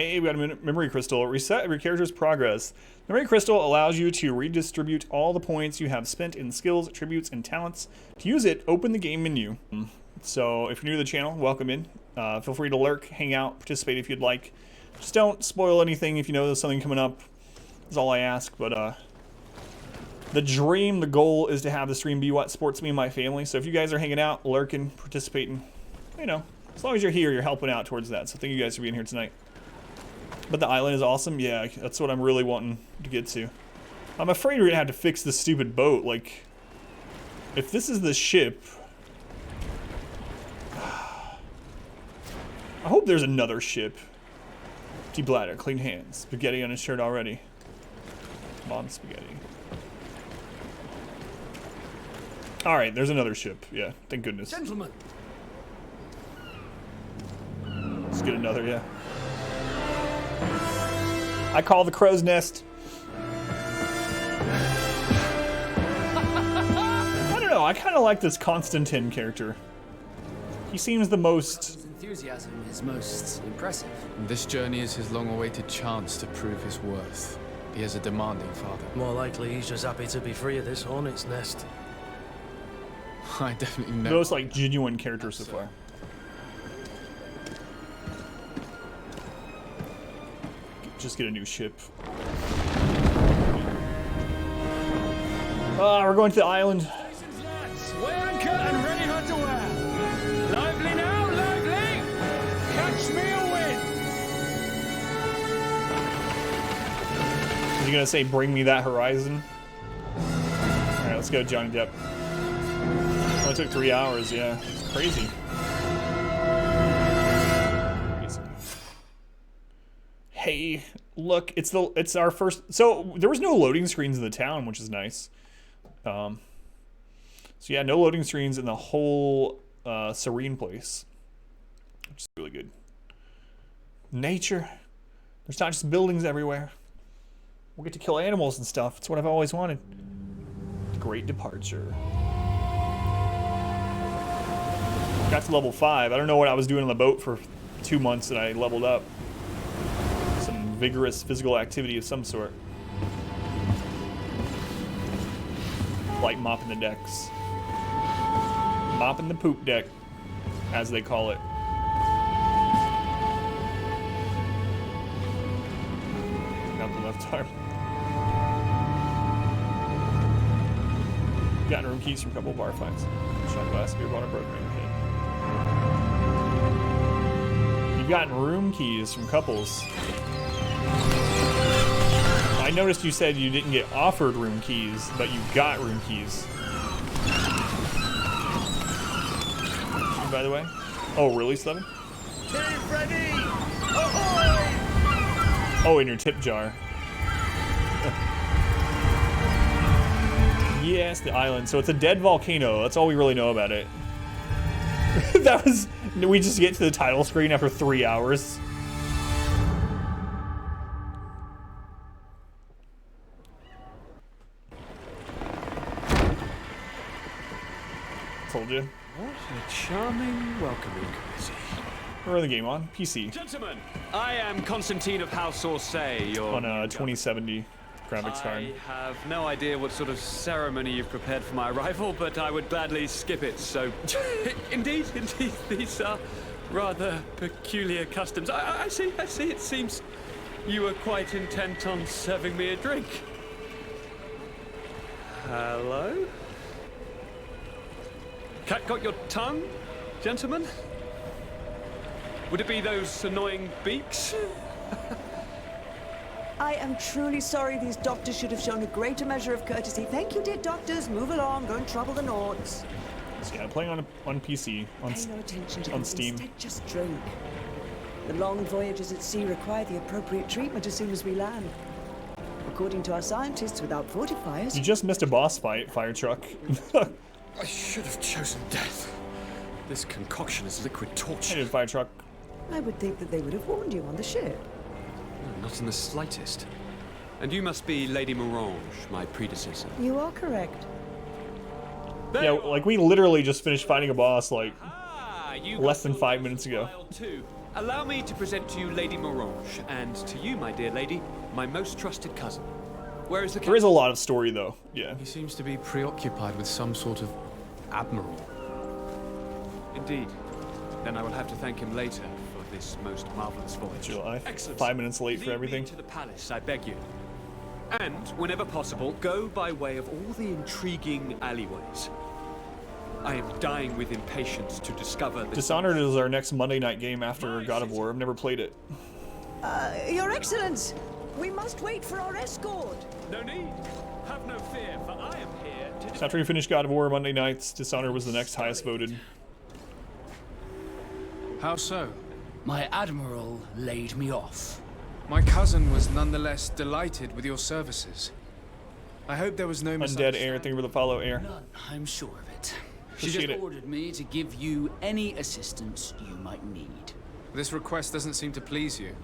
Hey, we got a memory crystal. Reset your character's progress. Memory crystal allows you to redistribute all the points you have spent in skills, attributes, and talents. To use it, open the game menu. So if you're new to the channel, welcome in. Feel free to lurk, hang out, participate if you'd like. Just don't spoil anything if you know there's something coming up. That's all I ask. But the dream, the goal is to have the stream be what supports me and my family. So if you guys are hanging out, lurking, participating, you know, as long as you're here, you're helping out towards that. So thank you guys for being here tonight. But the island is awesome. Yeah, that's what I'm really wanting to get to. I'm afraid we're gonna have to fix this stupid boat. Like, if this is the ship, I hope there's another ship. Empty bladder, clean hands, spaghetti on his shirt already. Mom spaghetti. All right, there's another ship. Yeah, thank goodness. Gentlemen. Let's get another, yeah. I call the crow's nest. I don't know, I kind of like this Constantine character. He seems the most... His enthusiasm is most impressive. This journey is his long-awaited chance to prove his worth. He has a demanding father. More likely he's just happy to be free of this hornet's nest. I definitely know. Most like genuine characters so far. Just get a new ship. We're going to the island. Weigh anchor and ready her to wear. Lively now, lively! Catch me a wind! Is he gonna say, bring me that horizon? Alright, let's go, Johnny Depp. Only took 3 hours, yeah. It's crazy. Hey, look, it's our first. So there was no loading screens in the town, which is nice. So yeah, no loading screens in the whole serene place, which is really good. Nature. There's not just buildings everywhere. We'll get to kill animals and stuff. It's what I've always wanted. Great departure. Got to level 5. I don't know what I was doing on the boat for 2 months and I leveled up. Vigorous physical activity of some sort. Like mopping the decks. Mopping the poop deck, as they call it. Not the left arm. Gotten room keys from a couple bar fights. Shot glass, beer bottle broken in your head. You've gotten room keys from couples. I noticed you said you didn't get offered room keys, but you got room keys. By the way. Oh, really, Slevin? Ready! Ahoy! Oh, in your tip jar. Yes, the island. So it's a dead volcano. That's all we really know about it. That was... We just get to the title screen after 3 hours. Told you. What a charming welcoming committee. We're in the game on PC. Gentlemen, I am Constantine of House Orsay, your On a 2070 graphics card. I have no idea what sort of ceremony you've prepared for my arrival, but I would gladly skip it, so... Indeed, these are rather peculiar customs. I see, it seems you were quite intent on serving me a drink. Hello? Cat got your tongue, gentlemen? Would it be those annoying beaks? I am truly sorry. These doctors should have shown a greater measure of courtesy. Thank you, dear doctors. Move along. Don't trouble the Nords. So yeah, playing on PC, Pay no attention to on them. Steam. Instead, just drink. The long voyages at sea require the appropriate treatment as soon as we land. According to our scientists, without fortifiers... You just missed a boss fight, fire truck. I should have chosen death. This concoction is liquid torture. Hey, fire truck. I would think that they would have warned you on the ship. No, not in the slightest. And you must be Lady Morange, my predecessor. You are correct. There Yeah, you are. like we literally just finished fighting a boss like Ah, you less got than 5 minutes ago. wild too. Allow me to present to you Lady Morange, and to you, my dear lady, my most trusted cousin. Where is the There is a lot of story, though. Yeah. He seems to be preoccupied with some sort of admiral. Indeed. Then I will have to thank him later for this most marvelous voyage. July. Excellent. 5 minutes late for Lead everything. me to the palace, I beg you. And, whenever possible, go by way of all the intriguing alleyways. I am dying with impatience to discover this. Dishonored is our next Monday night game after God of War. I've never played it. Your Excellence, we must wait for our escort. No need. Have no fear, for I am here to... So after we finished God of War Monday nights, Dishonored was the next highest voted. How so? My admiral laid me off. My cousin was nonetheless delighted with your services. I hope there was no Undead Air, thank you for the follow, Air. None, I'm sure of it. She Appreciate just it. ordered me to give you any assistance you might need. This request doesn't seem to please you.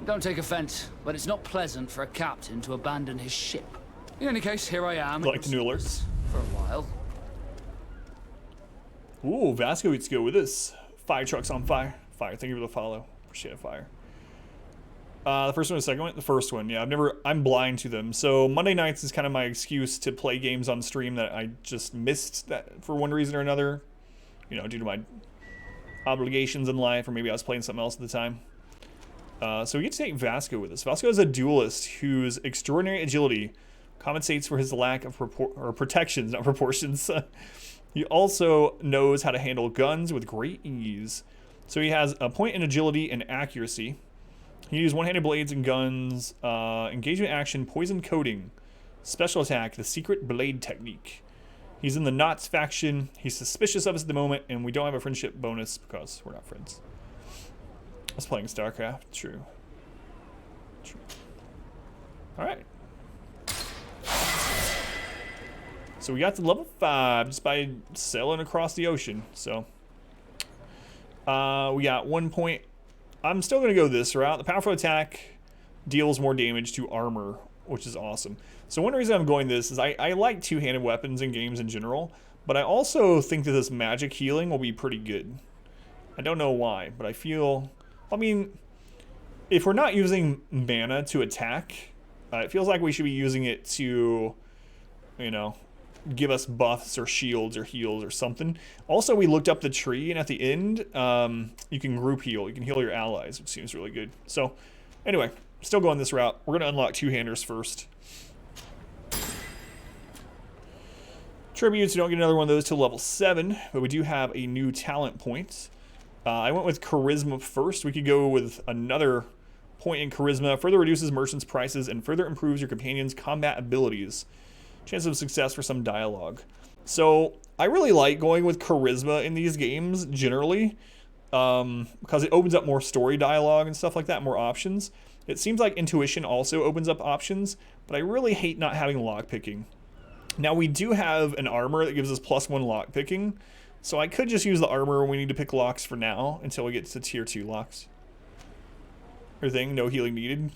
Don't take offense, but it's not pleasant for a captain to abandon his ship. In any case, here I am. Like the new alerts. For a while. Ooh, Vasco eats go with us. Fire trucks on fire. Fire, thank you for the follow. Appreciate it, Fire. The first one or the second one? The first one, yeah. I'm blind to them. So Monday nights is kind of my excuse to play games on stream that I just missed that for one reason or another. You know, due to my obligations in life, or maybe I was playing something else at the time. So we get to take Vasco with us. Vasco is a duelist whose extraordinary agility compensates for his lack of protections, not proportions. He also knows how to handle guns with great ease. So he has a point in agility and accuracy. He uses one-handed blades and guns, engagement action, poison coating, special attack, the secret blade technique. He's in the Knots faction. He's suspicious of us at the moment, and we don't have a friendship bonus because we're not friends. I was playing StarCraft. True. All right. So we got to level 5 just by sailing across the ocean. So we got 1 point. I'm still going to go this route. The powerful attack deals more damage to armor, which is awesome. So one reason I'm going this is I like two-handed weapons in games in general, but I also think that this magic healing will be pretty good. I don't know why, but I feel... I mean, if we're not using mana to attack, it feels like we should be using it to, you know, give us buffs or shields or heals or something. Also, we looked up the tree, and at the end, you can group heal. You can heal your allies, which seems really good. So, anyway, still going this route. We're going to unlock two-handers first. Tributes, you don't get another one of those till level 7, but we do have a new talent point. I went with Charisma first. We could go with another point in Charisma. Further reduces merchants' prices and further improves your companion's combat abilities. Chance of success for some dialogue. So I really like going with Charisma in these games generally, because it opens up more story dialogue and stuff like that, more options. It seems like Intuition also opens up options, but I really hate not having lockpicking. Now we do have an armor that gives us +1 lockpicking, so I could just use the armor when we need to pick locks for now until we get to tier 2 locks. Everything, no healing needed.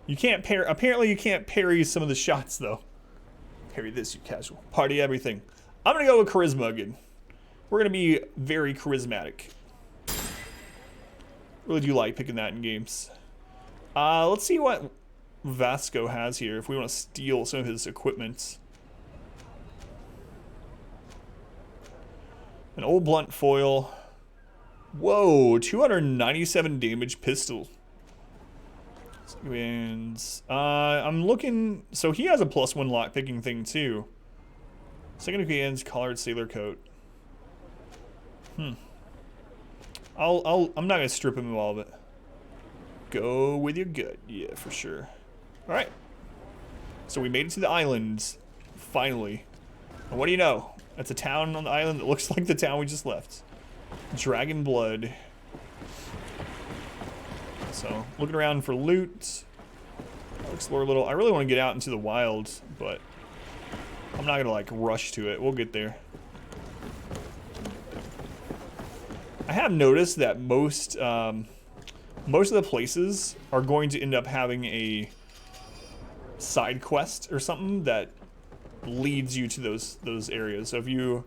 You can't parry. Apparently you can't parry some of the shots though. Parry this, you casual. Party everything. I'm gonna go with Charisma again. We're gonna be very charismatic. Really do like picking that in games. Let's see what Vasco has here if we want to steal some of his equipment. An old blunt foil. Whoa, 297 damage pistol. And I'm looking. So he has a +1 lockpicking thing too. Second hands, collared sailor coat. I'm not gonna strip him of all of it. Go with your gut, yeah, for sure. All right. So we made it to the island, finally. And what do you know? That's a town on the island that looks like the town we just left. Dragon Blood. So, looking around for loot. I'll explore a little. I really want to get out into the wild, but I'm not going to, like, rush to it. We'll get there. I have noticed that most of the places are going to end up having a side quest or something that leads you to those areas. So if you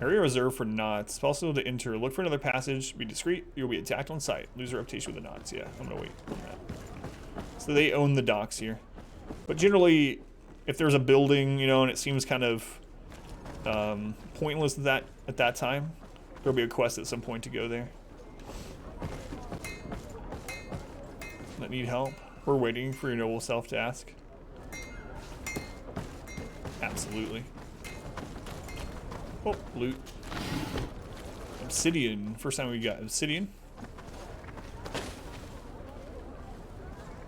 Area reserved for knots. It's possible to enter. Look for another passage. Be discreet. You'll be attacked on sight. Lose your reputation with the knots. Yeah, I'm gonna wait on that. So they own the docks here. But generally, if there's a building, you know, and it seems kind of pointless at that time, there'll be a quest at some point to go there. That need help? We're waiting for your noble self to ask. Absolutely. Oh, loot. Obsidian. First time we got obsidian.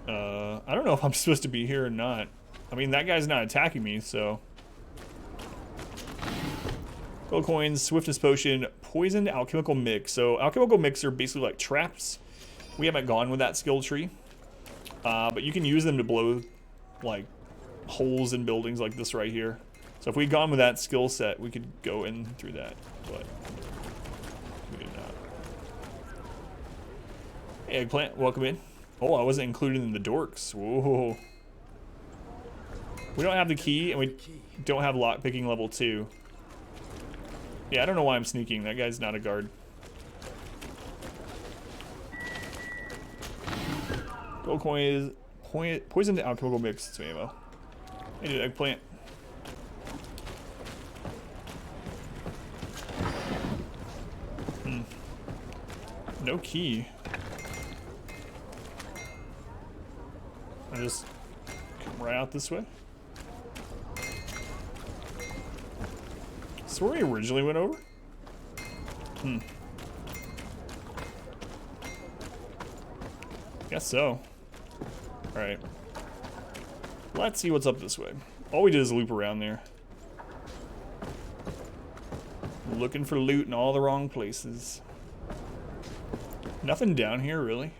I don't know if I'm supposed to be here or not. I mean, that guy's not attacking me, so. Gold coins, swiftness potion, poisoned alchemical mix. So alchemical mix are basically like traps. We haven't gone with that skill tree. But you can use them to blow like holes in buildings like this right here. So if we'd gone with that skill set, we could go in through that, but we did not. Hey, eggplant, welcome in. Oh, I wasn't included in the dorks. Whoa. We don't have the key, and we don't have lockpicking level 2. Yeah, I don't know why I'm sneaking. That guy's not a guard. Gold coin is poisoned alchemical mix. Some ammo. Hey, dude, eggplant. No key. I just come right out this way. Is this where we originally went over? Guess so. Alright. Let's see what's up this way. All we did is loop around there. Looking for loot in all the wrong places. Nothing down here, really.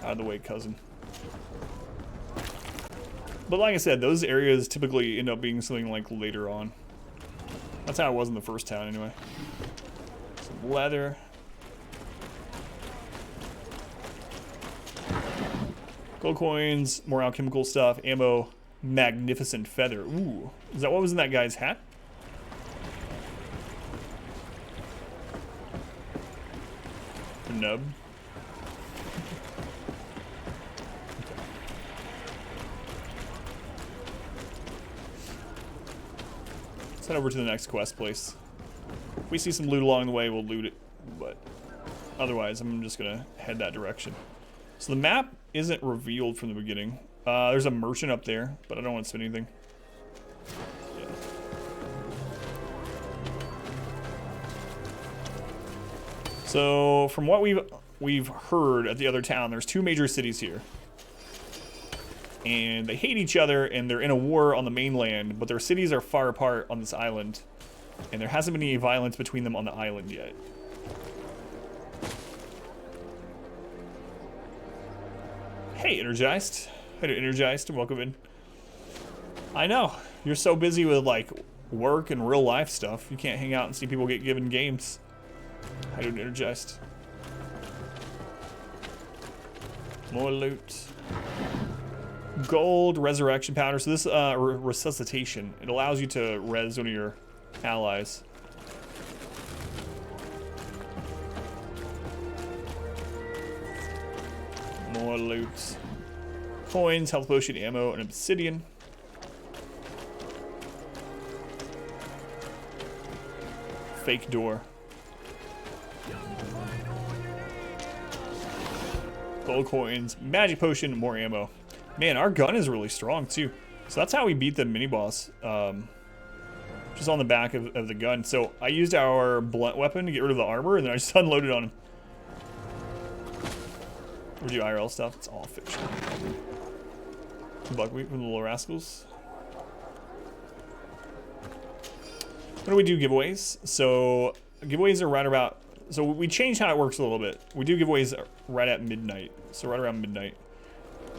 Out of the way, cousin. But like I said, those areas typically end up being something like later on. That's how it was in the first town, anyway. Some leather. Gold coins, more alchemical stuff, ammo, magnificent feather. Ooh, is that what was in that guy's hat? Nub. Let's head over to the next quest place. If we see some loot along the way, we'll loot it, but otherwise I'm just gonna head that direction. So the map isn't revealed from the beginning. There's a merchant up there, but I don't want to spend anything. Yeah. So from what we've heard at the other town, there's 2 major cities here. And they hate each other, and they're in a war on the mainland, but their cities are far apart on this island. And there hasn't been any violence between them on the island yet. Hey, Energized. Hey, Energized, welcome in. I know, you're so busy with, like, work and real life stuff, you can't hang out and see people get given games. How do Energized? More loot. Gold, resurrection powder. So this resuscitation, it allows you to res one of your allies. More loot. Coins, health potion, ammo, and obsidian. Fake door. Gold coins, magic potion, more ammo. Man, our gun is really strong too. So that's how we beat the mini boss. Just on the back of the gun. So I used our blunt weapon to get rid of the armor, and then I just unloaded on him. We do IRL stuff. It's all fiction. Buckwheat from the Little Rascals. When do we do giveaways? So giveaways are right about. So we changed how it works a little bit. We do giveaways right at midnight. So right around midnight.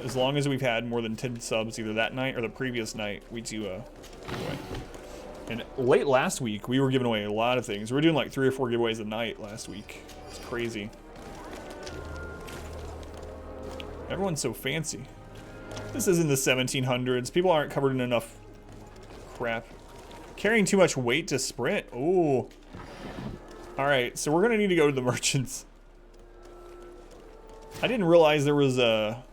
As long as we've had more than 10 subs either that night or the previous night, we do a giveaway. And late last week, we were giving away a lot of things. We were doing like 3 or 4 giveaways a night last week. It's crazy. Everyone's so fancy. This is in the 1700s. People aren't covered in enough crap. Carrying too much weight to sprint. Ooh. Alright, so we're gonna need to go to the merchants. I didn't realize there was a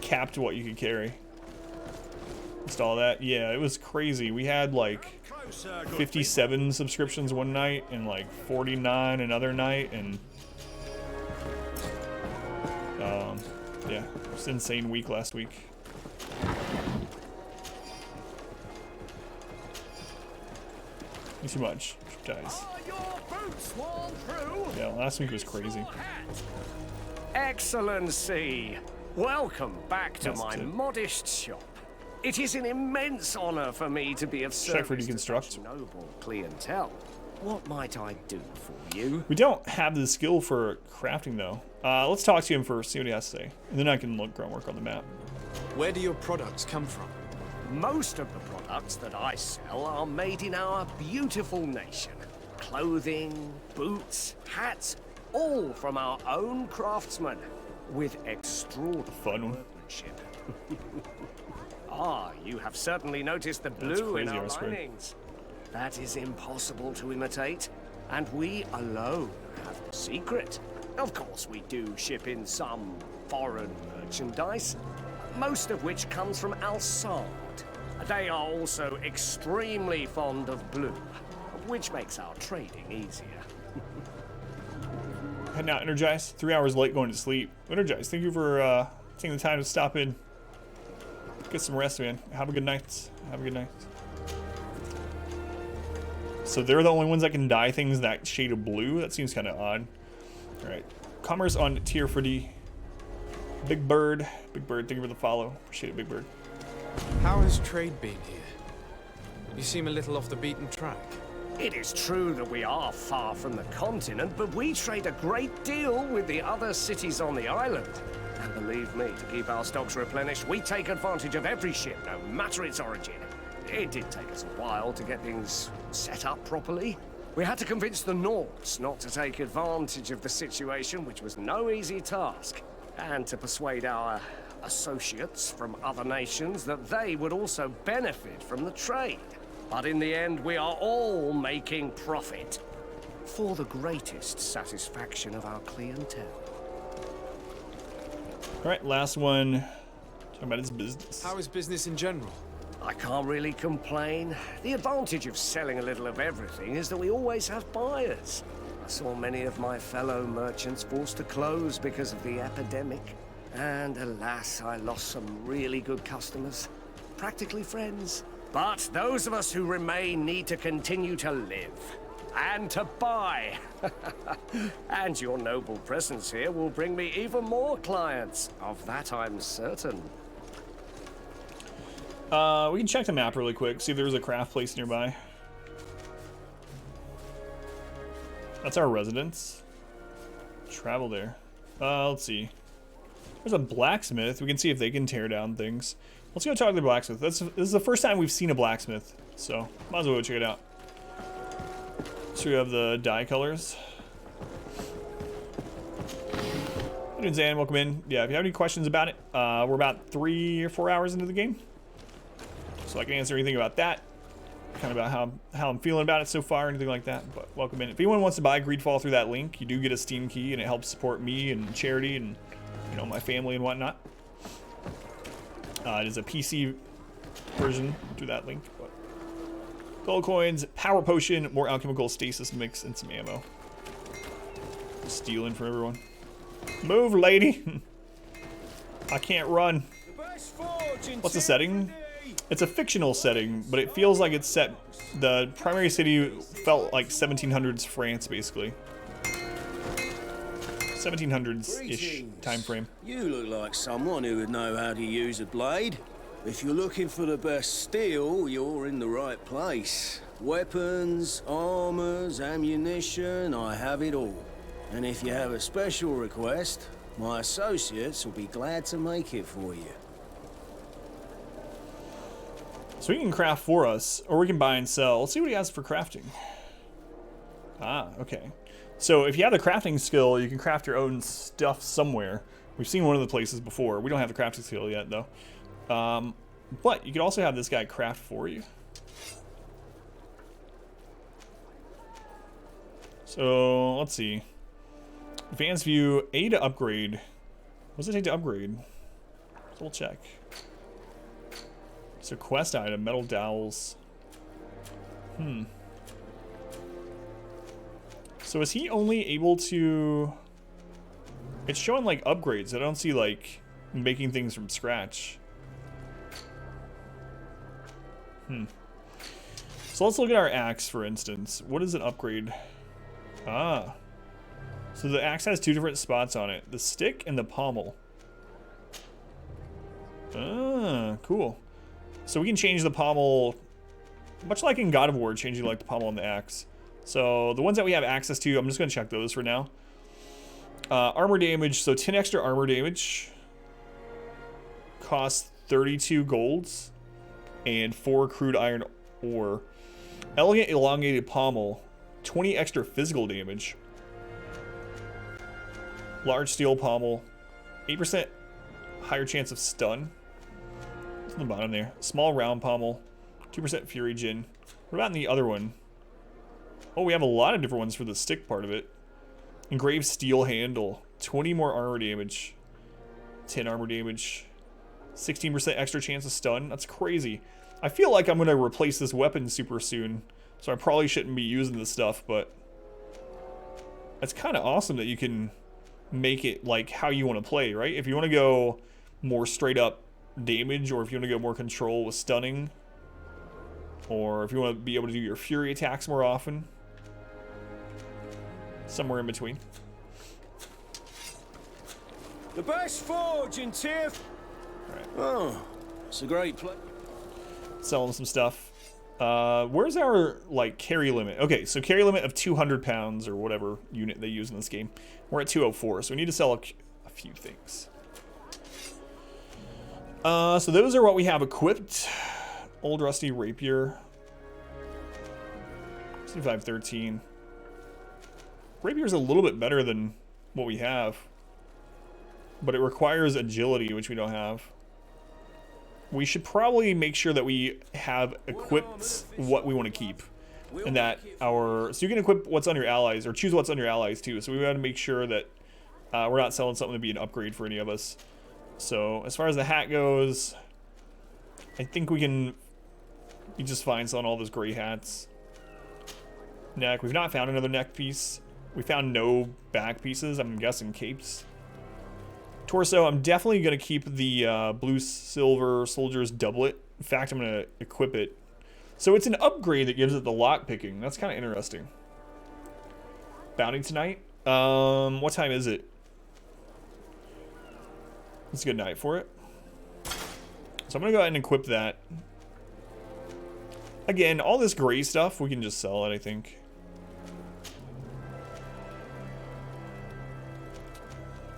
cap to what you could carry. Install that. Yeah, it was crazy. We had like 57 subscriptions one night and like 49 another night, and yeah, it was an insane week last week. Too much. Guys. Yeah, last week was crazy. Excellency, welcome back to my modest shop. It is an immense honor for me to be of service to such noble clientele. What might I do for you? We don't have the skill for crafting though. Let's talk to him first, see what he has to say, and then I can look groundwork on the map. Where do your products come from? Most of the products that I sell are made in our beautiful nation. Clothing, boots, hats, all from our own craftsmen, with extraordinary workmanship. Ah, you have certainly noticed the blue in our linings. That is impossible to imitate, and we alone have the secret. Of course, we do ship in some foreign merchandise, most of which comes from Alsard. They are also extremely fond of blue, which makes our trading easier. Heading out, Energize. 3 hours late going to sleep. Energize, thank you for taking the time to stop in. Get some rest, man. Have a good night. Have a good night. So they're the only ones that can dye things that shade of blue? That seems kind of odd. Alright. Commerce on tier 40. Big Bird. Big Bird, thank you for the follow. Appreciate it, Big Bird. How has trade been here? You seem a little off the beaten track. It is true that we are far from the continent, but we trade a great deal with the other cities on the island. And believe me, to keep our stocks replenished, we take advantage of every ship, no matter its origin. It did take us a while to get things set up properly. We had to convince the Nords not to take advantage of the situation, which was no easy task, and to persuade our associates from other nations that they would also benefit from the trade. But in the end, we are all making profit for the greatest satisfaction of our clientele. All right, last one. Talking about his business. How is business in general? I can't really complain. The advantage of selling a little of everything is that we always have buyers. I saw many of my fellow merchants forced to close because of the epidemic. And alas, I lost some really good customers. Practically friends. But those of us who remain need to continue to live. And to buy. And your noble presence here will bring me even more clients. Of that I'm certain. We can check the map really quick, see if there's a craft place nearby. That's our residence. Travel there. Let's see. There's a blacksmith. We can see if they can tear down things. Let's go talk to the blacksmith. This is the first time we've seen a blacksmith, so might as well go check it out. So we have the dye colors. How you doing, Zan? Welcome in. Yeah, if you have any questions about it, we're about 3 or 4 hours into the game, so I can answer anything about that. Kind of about how I'm feeling about it so far, anything like that. But welcome in. If anyone wants to buy Greedfall through that link, you do get a Steam key, and it helps support me and charity and, you know, my family and whatnot. It is a PC version through that link. But gold coins, power potion, more alchemical stasis mix, and some ammo. Just stealing from everyone. Move, lady. I can't run. What's the setting? It's a fictional setting, but it feels like it's set. The primary city felt like 1700s France, basically. 1700s-ish time frame. You look like someone who would know how to use a blade. If you're looking for the best steel, you're in the right place. Weapons, armors, ammunition, I have it all. And if you have a special request, my associates will be glad to make it for you. So he can craft for us, or we can buy and sell. Let's see what he has for crafting. Ah, okay. So if you have the crafting skill, you can craft your own stuff somewhere. We've seen one of the places before. We don't have the crafting skill yet, though. But you could also have this guy craft for you. So, let's see. Advanced view, A to upgrade. What does it take to upgrade? So we'll check. So quest item, metal dowels. So is he only able to... It's showing like upgrades. I don't see like making things from scratch. So let's look at our axe, for instance. What is an upgrade? Ah. So the axe has two different spots on it. The stick and the pommel. Ah, cool. So we can change the pommel, much like in God of War, changing like the pommel and the axe. So the ones that we have access to, I'm just going to check those for now. Armor damage, so 10 extra armor damage. Costs 32 golds. And 4 crude iron ore. Elegant elongated pommel, 20 extra physical damage. Large steel pommel, 8% higher chance of stun. It's on the bottom there. Small round pommel, 2% fury gen. What about in the other one? Oh, we have a lot of different ones for the stick part of it. Engraved steel handle, 20 more armor damage, 10 armor damage, 16% extra chance of stun. That's crazy. I feel like I'm going to replace this weapon super soon, so I probably shouldn't be using this stuff, but it's kind of awesome that you can make it like how you want to play, right? If you want to go more straight up damage, or if you want to go more control with stunning, or if you want to be able to do your fury attacks more often, somewhere in between. The best forge in Tiff. Alright. Oh, it's a great place. Selling some stuff. Where's our like carry limit? Okay, so carry limit of 200 pounds or whatever unit they use in this game. We're at 204, so we need to sell a few things. So those are what we have equipped. Old rusty rapier. 6513. Rapier's a little bit better than what we have, but it requires agility, which we don't have. We should probably make sure that we have equipped what we want to keep, and that our, so you can equip what's on your allies, or choose what's on your allies too. So we got to make sure that we're not selling something to be an upgrade for any of us. So as far as the hat goes, I think we can be just fine selling all those gray hats. Neck, we've not found another neck piece. We found no back pieces. I'm guessing capes. Torso, I'm definitely going to keep the blue silver soldier's doublet. In fact, I'm going to equip it. So it's an upgrade that gives it the lock picking. That's kind of interesting. Bounty tonight. What time is it? It's a good night for it. So I'm going to go ahead and equip that. Again, all this gray stuff, we can just sell it, I think.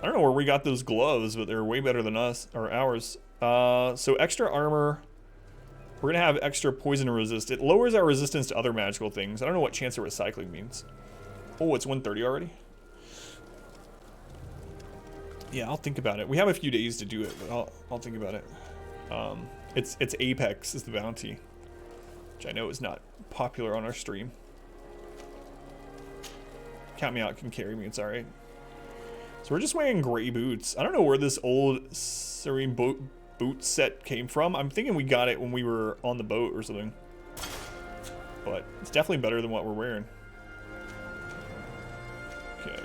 I don't know where we got those gloves, but they're way better than us, or ours. So extra armor. We're gonna have extra poison resist. It lowers our resistance to other magical things. I don't know what chance of recycling means. Oh, it's 130 already? Yeah, I'll think about it. We have a few days to do it, but I'll think about it. It's Apex is the bounty, which I know is not popular on our stream. Count me out, can carry me, it's alright. So we're just wearing gray boots. I don't know where this old Serene boot set came from. I'm thinking we got it when we were on the boat or something. But it's definitely better than what we're wearing. Okay.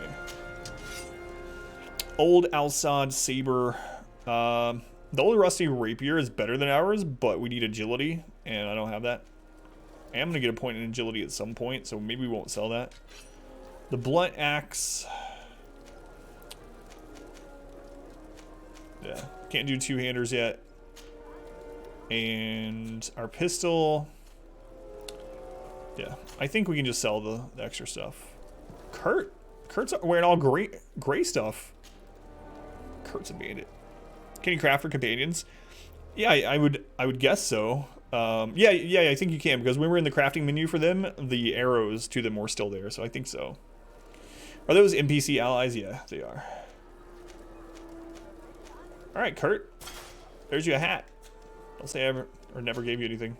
Old Al-Sad saber. The old rusty rapier is better than ours, but we need agility, and I don't have that. I am gonna get a point in agility at some point, so maybe we won't sell that. The blunt axe. Yeah, can't do two-handers yet. And our pistol. Yeah, I think we can just sell the extra stuff. Kurt's wearing all gray stuff. Kurt's a bandit. Can you craft for companions? Yeah, I would guess so. Yeah, I think you can, because when we were in the crafting menu for them, the arrows to them were still there, so I think so. Are those NPC allies? Yeah, they are. All right, Kurt. There's you a hat. I'll say ever or never gave you anything.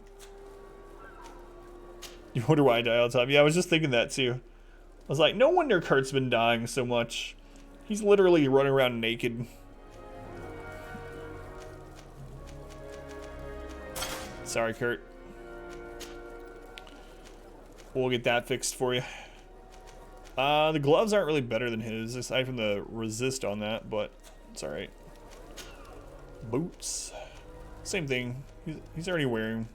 You wonder why I die all the time? Yeah, I was just thinking that too. I was like, no wonder Kurt's been dying so much. He's literally running around naked. Sorry, Kurt. We'll get that fixed for you. The gloves aren't really better than his, aside from the resist on that, but it's alright. Boots. Same thing. He's already wearing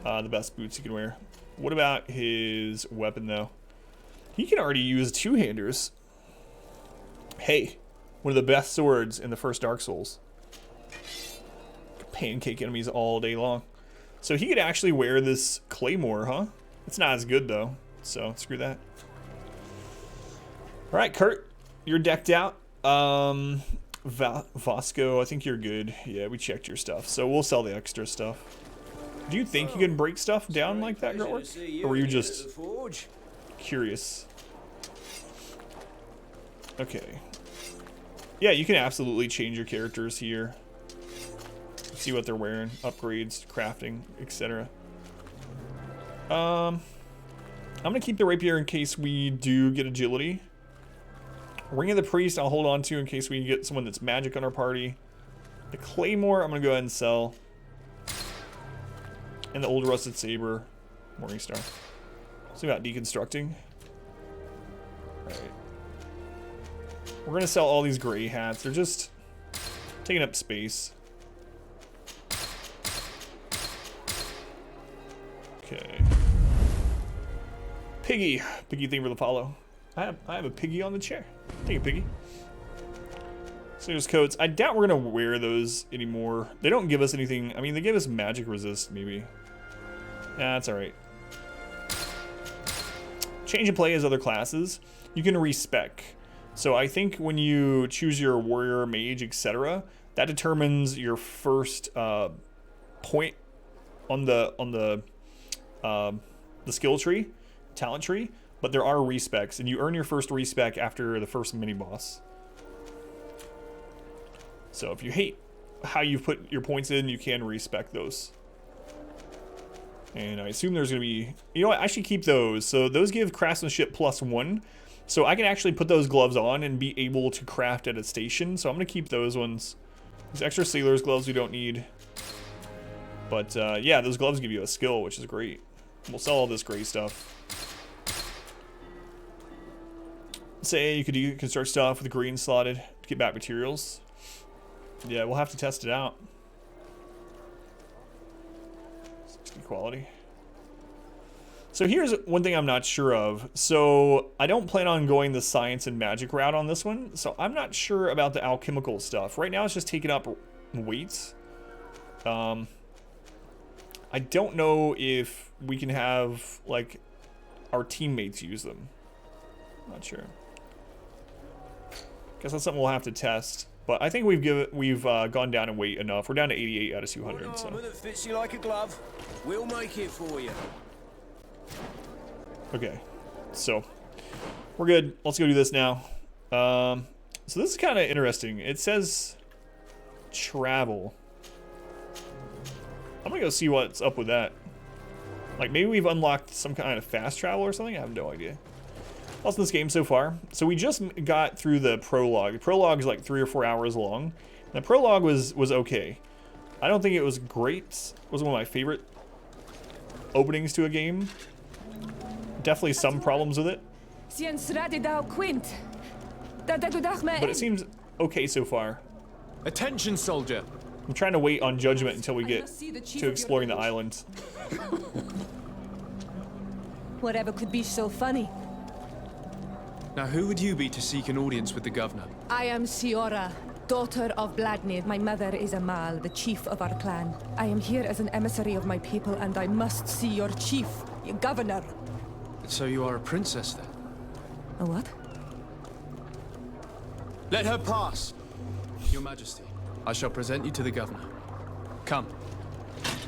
the best boots he can wear. What about his weapon, though? He can already use two-handers. Hey, one of the best swords in the first Dark Souls. Pancake enemies all day long. So he could actually wear this claymore, huh? It's not as good, though. So, screw that. Alright, Kurt. You're decked out. Vasco, I think you're good. Yeah, we checked your stuff. So, we'll sell the extra stuff. Do you think you can break stuff down like that, Girl? Or were you just curious? Okay. Yeah, you can absolutely change your characters here. See what they're wearing, upgrades, crafting, etc. I'm gonna keep the rapier in case we do get agility. Ring of the Priest I'll hold on to in case we get someone that's magic on our party. The Claymore I'm gonna go ahead and sell. And the old rusted saber, Morningstar. So we got deconstructing. Alright. We're gonna sell all these gray hats. They're just taking up space. Okay. Piggy. Piggy, thank you for the follow. I have a piggy on the chair. Take it, Piggy. So there's coats. I doubt we're gonna wear those anymore. They don't give us anything. I mean, they give us magic resist, maybe. Nah, that's alright. Change and play as other classes. You can respec. So I think when you choose your warrior, mage, etc., that determines your first point on the skill tree, talent tree. But there are respecs, and you earn your first respec after the first mini boss. So if you hate how you put your points in, you can respec those. And I assume there's going to be... You know what? I should keep those. So those give craftsmanship +1. So I can actually put those gloves on and be able to craft at a station. So I'm going to keep those ones. These extra sailor's gloves we don't need. But yeah, those gloves give you a skill, which is great. We'll sell all this gray stuff. Say you could construct stuff with green slotted to get back materials. Yeah, we'll have to test it out. 60 quality. So here's one thing I'm not sure of. So I don't plan on going the science and magic route on this one. So I'm not sure about the alchemical stuff. Right now it's just taking up weights. I don't know if we can have like our teammates use them. Not sure. Guess that's something we'll have to test. But I think we've gone down in weight enough. We're down to 88 out of 200. So. That fits you like a glove. We'll make it for you. Okay, so we're good. Let's go do this now. So this is kind of interesting. It says travel. I'm gonna go see what's up with that. Like maybe we've unlocked some kind of fast travel or something. I have no idea. What's in this game so far? So we just got through the prologue. The prologue is like 3 or 4 hours long. And the prologue was okay. I don't think it was great. It was one of my favorite openings to a game. Definitely some problems with it. But it seems okay so far. Attention, soldier. I'm trying to wait on judgment until we get to exploring the island. Whatever could be so funny. Now, who would you be to seek an audience with the governor? I am Siora, daughter of Vladimir. My mother is Amal, the chief of our clan. I am here as an emissary of my people, and I must see your chief, your governor. So you are a princess, then? A what? Let her pass! Your Majesty, I shall present you to the governor. Come.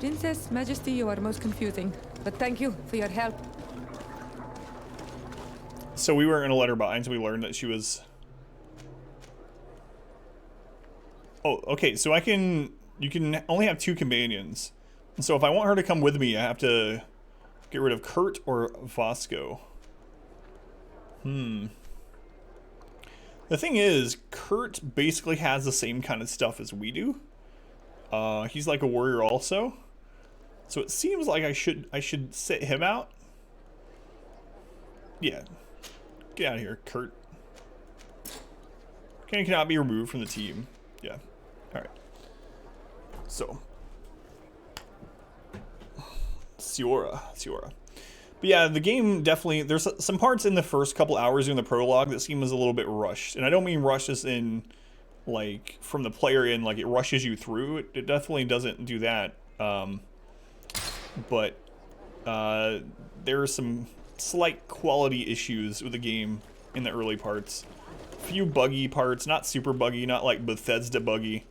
Princess, Majesty, you are most confusing. But thank you for your help. So we were in a letter behind, so we learned that she was Oh, okay, so you can only have 2 companions. And so if I want her to come with me, I have to get rid of Kurt or Vasco. The thing is, Kurt basically has the same kind of stuff as we do. He's like a warrior also. So it seems like I should sit him out. Yeah. Get out of here, Kurt. Cannot be removed from the team. Yeah. Alright. So. Siora. But yeah, the game definitely, there's some parts in the first couple hours in the prologue that seem as a little bit rushed. And I don't mean rushed as in, like, from the player in, like, it rushes you through. It definitely doesn't do that. But there are some slight quality issues with the game in the early parts. Few buggy parts, not super buggy, not like Bethesda buggy,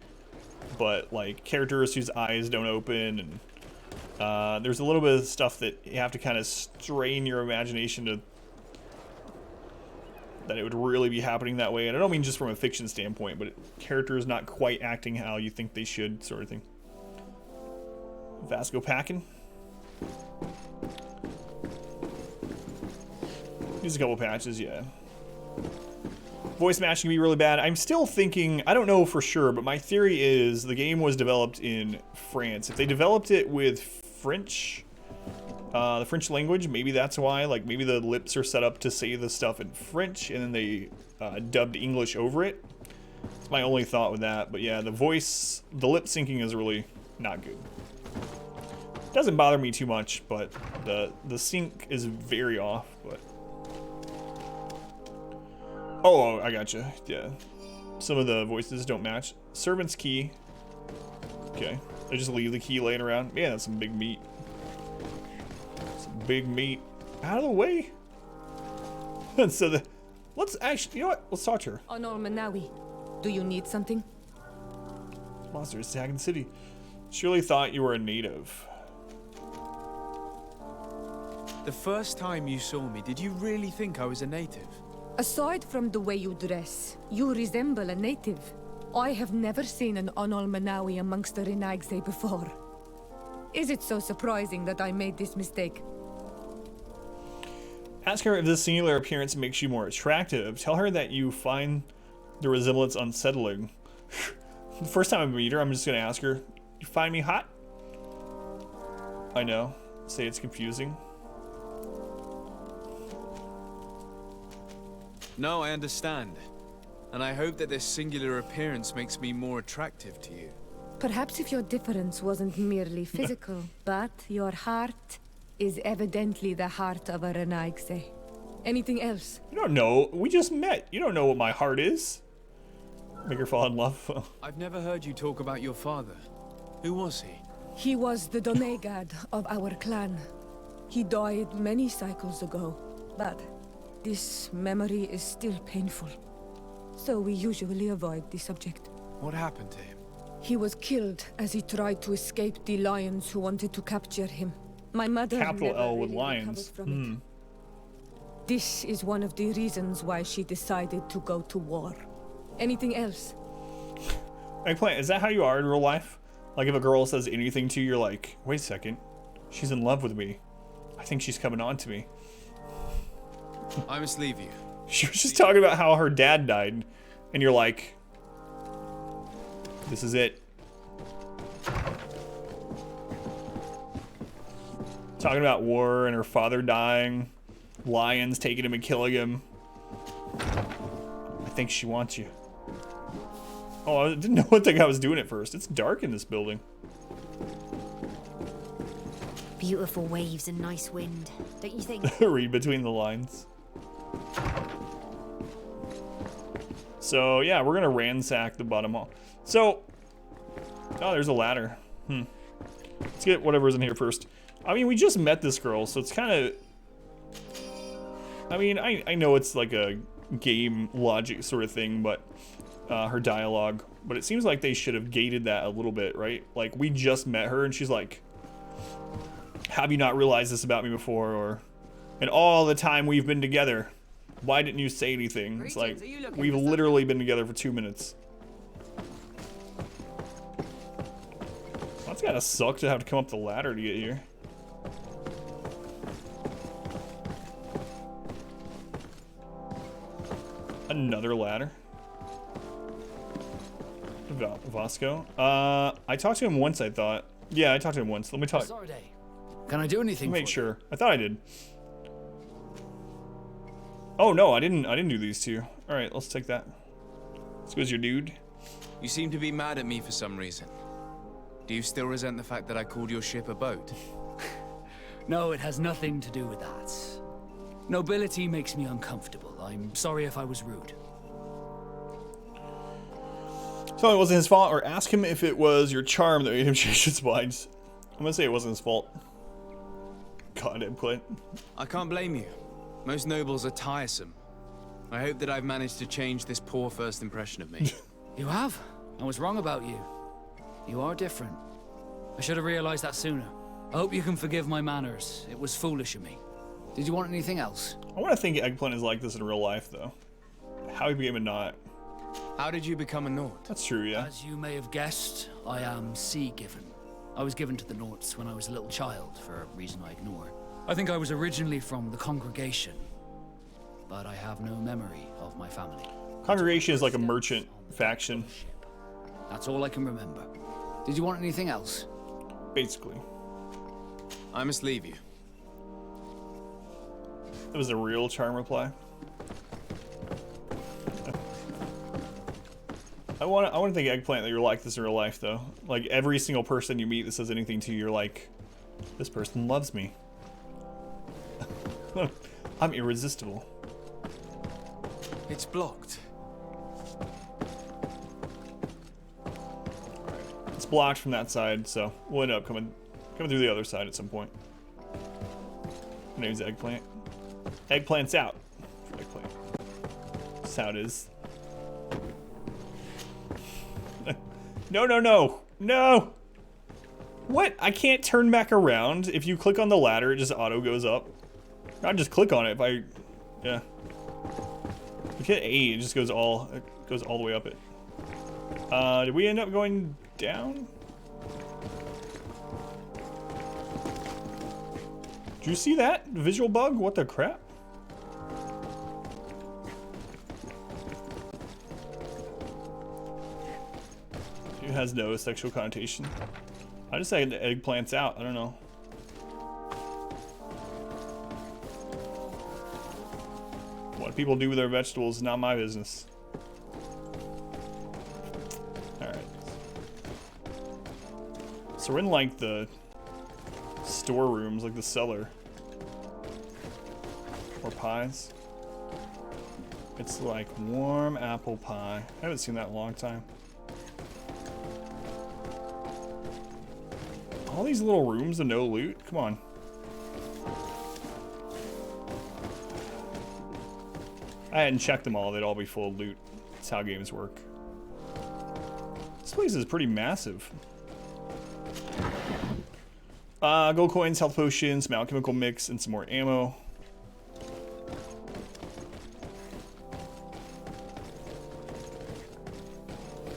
but like characters whose eyes don't open, and there's a little bit of stuff that you have to kind of strain your imagination to that it would really be happening that way. And I don't mean just from a fiction standpoint, but characters not quite acting how you think they should, sort of thing. Vasco packing. Use a couple patches, yeah. Voice matching can be really bad. I'm still thinking, I don't know for sure, but my theory is the game was developed in France. If they developed it with French, the French language, maybe that's why. Like, maybe the lips are set up to say the stuff in French, and then they dubbed English over it. It's my only thought with that. But yeah, the voice, the lip syncing is really not good. Doesn't bother me too much, but the sync is very off, but... Oh, I gotcha. Yeah. Some of the voices don't match. Servant's key. Okay. I just leave the key laying around. Man, that's some big meat. Some big meat. Out of the way. So let's actually, you know what? Let's talk to her. Honor Manawi, do you need something? Monster is attacking the city. Surely thought you were a native. The first time you saw me, did you really think I was a native? Aside from the way you dress, you resemble a native. I have never seen an Onol Manawi amongst the Renagse before. Is it so surprising that I made this mistake? Ask her if this singular appearance makes you more attractive. Tell her that you find the resemblance unsettling. The first time I meet her, I'm just gonna ask her, you find me hot? I know. Say it's confusing. No, I understand. And I hope that this singular appearance makes me more attractive to you. Perhaps if your difference wasn't merely physical, but your heart is evidently the heart of a Renagse. Anything else? You don't know. We just met. You don't know what my heart is. Make her fall in love. I've never heard you talk about your father. Who was he? He was the Donegad of our clan. He died many cycles ago, but this memory is still painful. So we usually avoid the subject. What happened to him? He was killed as he tried to escape the lions who wanted to capture him. My mother Capital never L with really lions. recovered from it. This is one of the reasons why she decided to go to war. Anything else? Eggplant, is that how you are in real life? Like if a girl says anything to you, you're like, wait a second. She's in love with me. I think she's coming on to me. I must leave you. She was just talking about how her dad died, and you're like, this is it. Talking about war and her father dying, lions taking him and killing him. I think she wants you. Oh, I didn't know what the guy was doing at first. It's dark in this building. Beautiful waves and nice wind, don't you think? Read between the lines. So yeah, we're gonna ransack the bottom hall. So, oh, there's a ladder. Let's get whatever's in here first. I mean, we just met this girl, so it's kind of. I mean, I know it's like a game logic sort of thing, but her dialogue. But it seems like they should have gated that a little bit, right? Like we just met her, and she's like, "Have you not realized this about me before?" Or, "And all the time we've been together, why didn't you say anything?" It's like, we've literally been together for 2 minutes. That's gotta suck to have to come up the ladder to get here. Another ladder. Vasco. I talked to him once, I thought. Yeah, I talked to him once. Let me talk. Can I do anything? Make sure. I thought I did. Oh no, I didn't do these two. All right, let's take that. This goes your dude. You seem to be mad at me for some reason. Do you still resent the fact that I called your ship a boat? No, it has nothing to do with that. Nobility makes me uncomfortable. I'm sorry if I was rude. Tell him it wasn't his fault, or ask him if it was your charm that made him change his mind. I'm gonna say it wasn't his fault. Goddamn Clint. I can't blame you. Most nobles are tiresome. I hope that I've managed to change this poor first impression of me. You have? I was wrong about you. You are different. I should have realized that sooner. I hope you can forgive my manners. It was foolish of me. Did you want anything else? I want to think Eggplant is like this in real life, though. How he became a Nott. How did you become a Nord? That's true, yeah. As you may have guessed, I am sea-given. I was given to the Norts when I was a little child, for a reason I ignore. I think I was originally from the Congregation, but I have no memory of my family. Congregation is like a merchant faction. That's all I can remember. Did you want anything else? Basically. I must leave you. It was a real charm reply. I want to think Eggplant that you're like this in real life, though. Like every single person you meet that says anything to you, you're like, this person loves me. I'm irresistible. It's blocked. It's blocked from that side, so we'll end up coming through the other side at some point. My name's Eggplant. Eggplant's out. Eggplant. That's how it is. No, no, no. No! What? I can't turn back around. If you click on the ladder, it just auto goes up. I just click on it if I... Yeah. If you hit A, it just goes all the way up it. Did we end up going down? Did you see that? Visual bug? What the crap? It has no sexual connotation. I just said the Eggplant's out. I don't know. What people do with their vegetables is not my business. Alright. So we're in like the storerooms, like the cellar. Or pies. It's like warm apple pie. I haven't seen that in a long time. All these little rooms of no loot? Come on. I hadn't checked them all. They'd all be full of loot. That's how games work. This place is pretty massive. Gold coins, health potions, some alchemical mix, and some more ammo.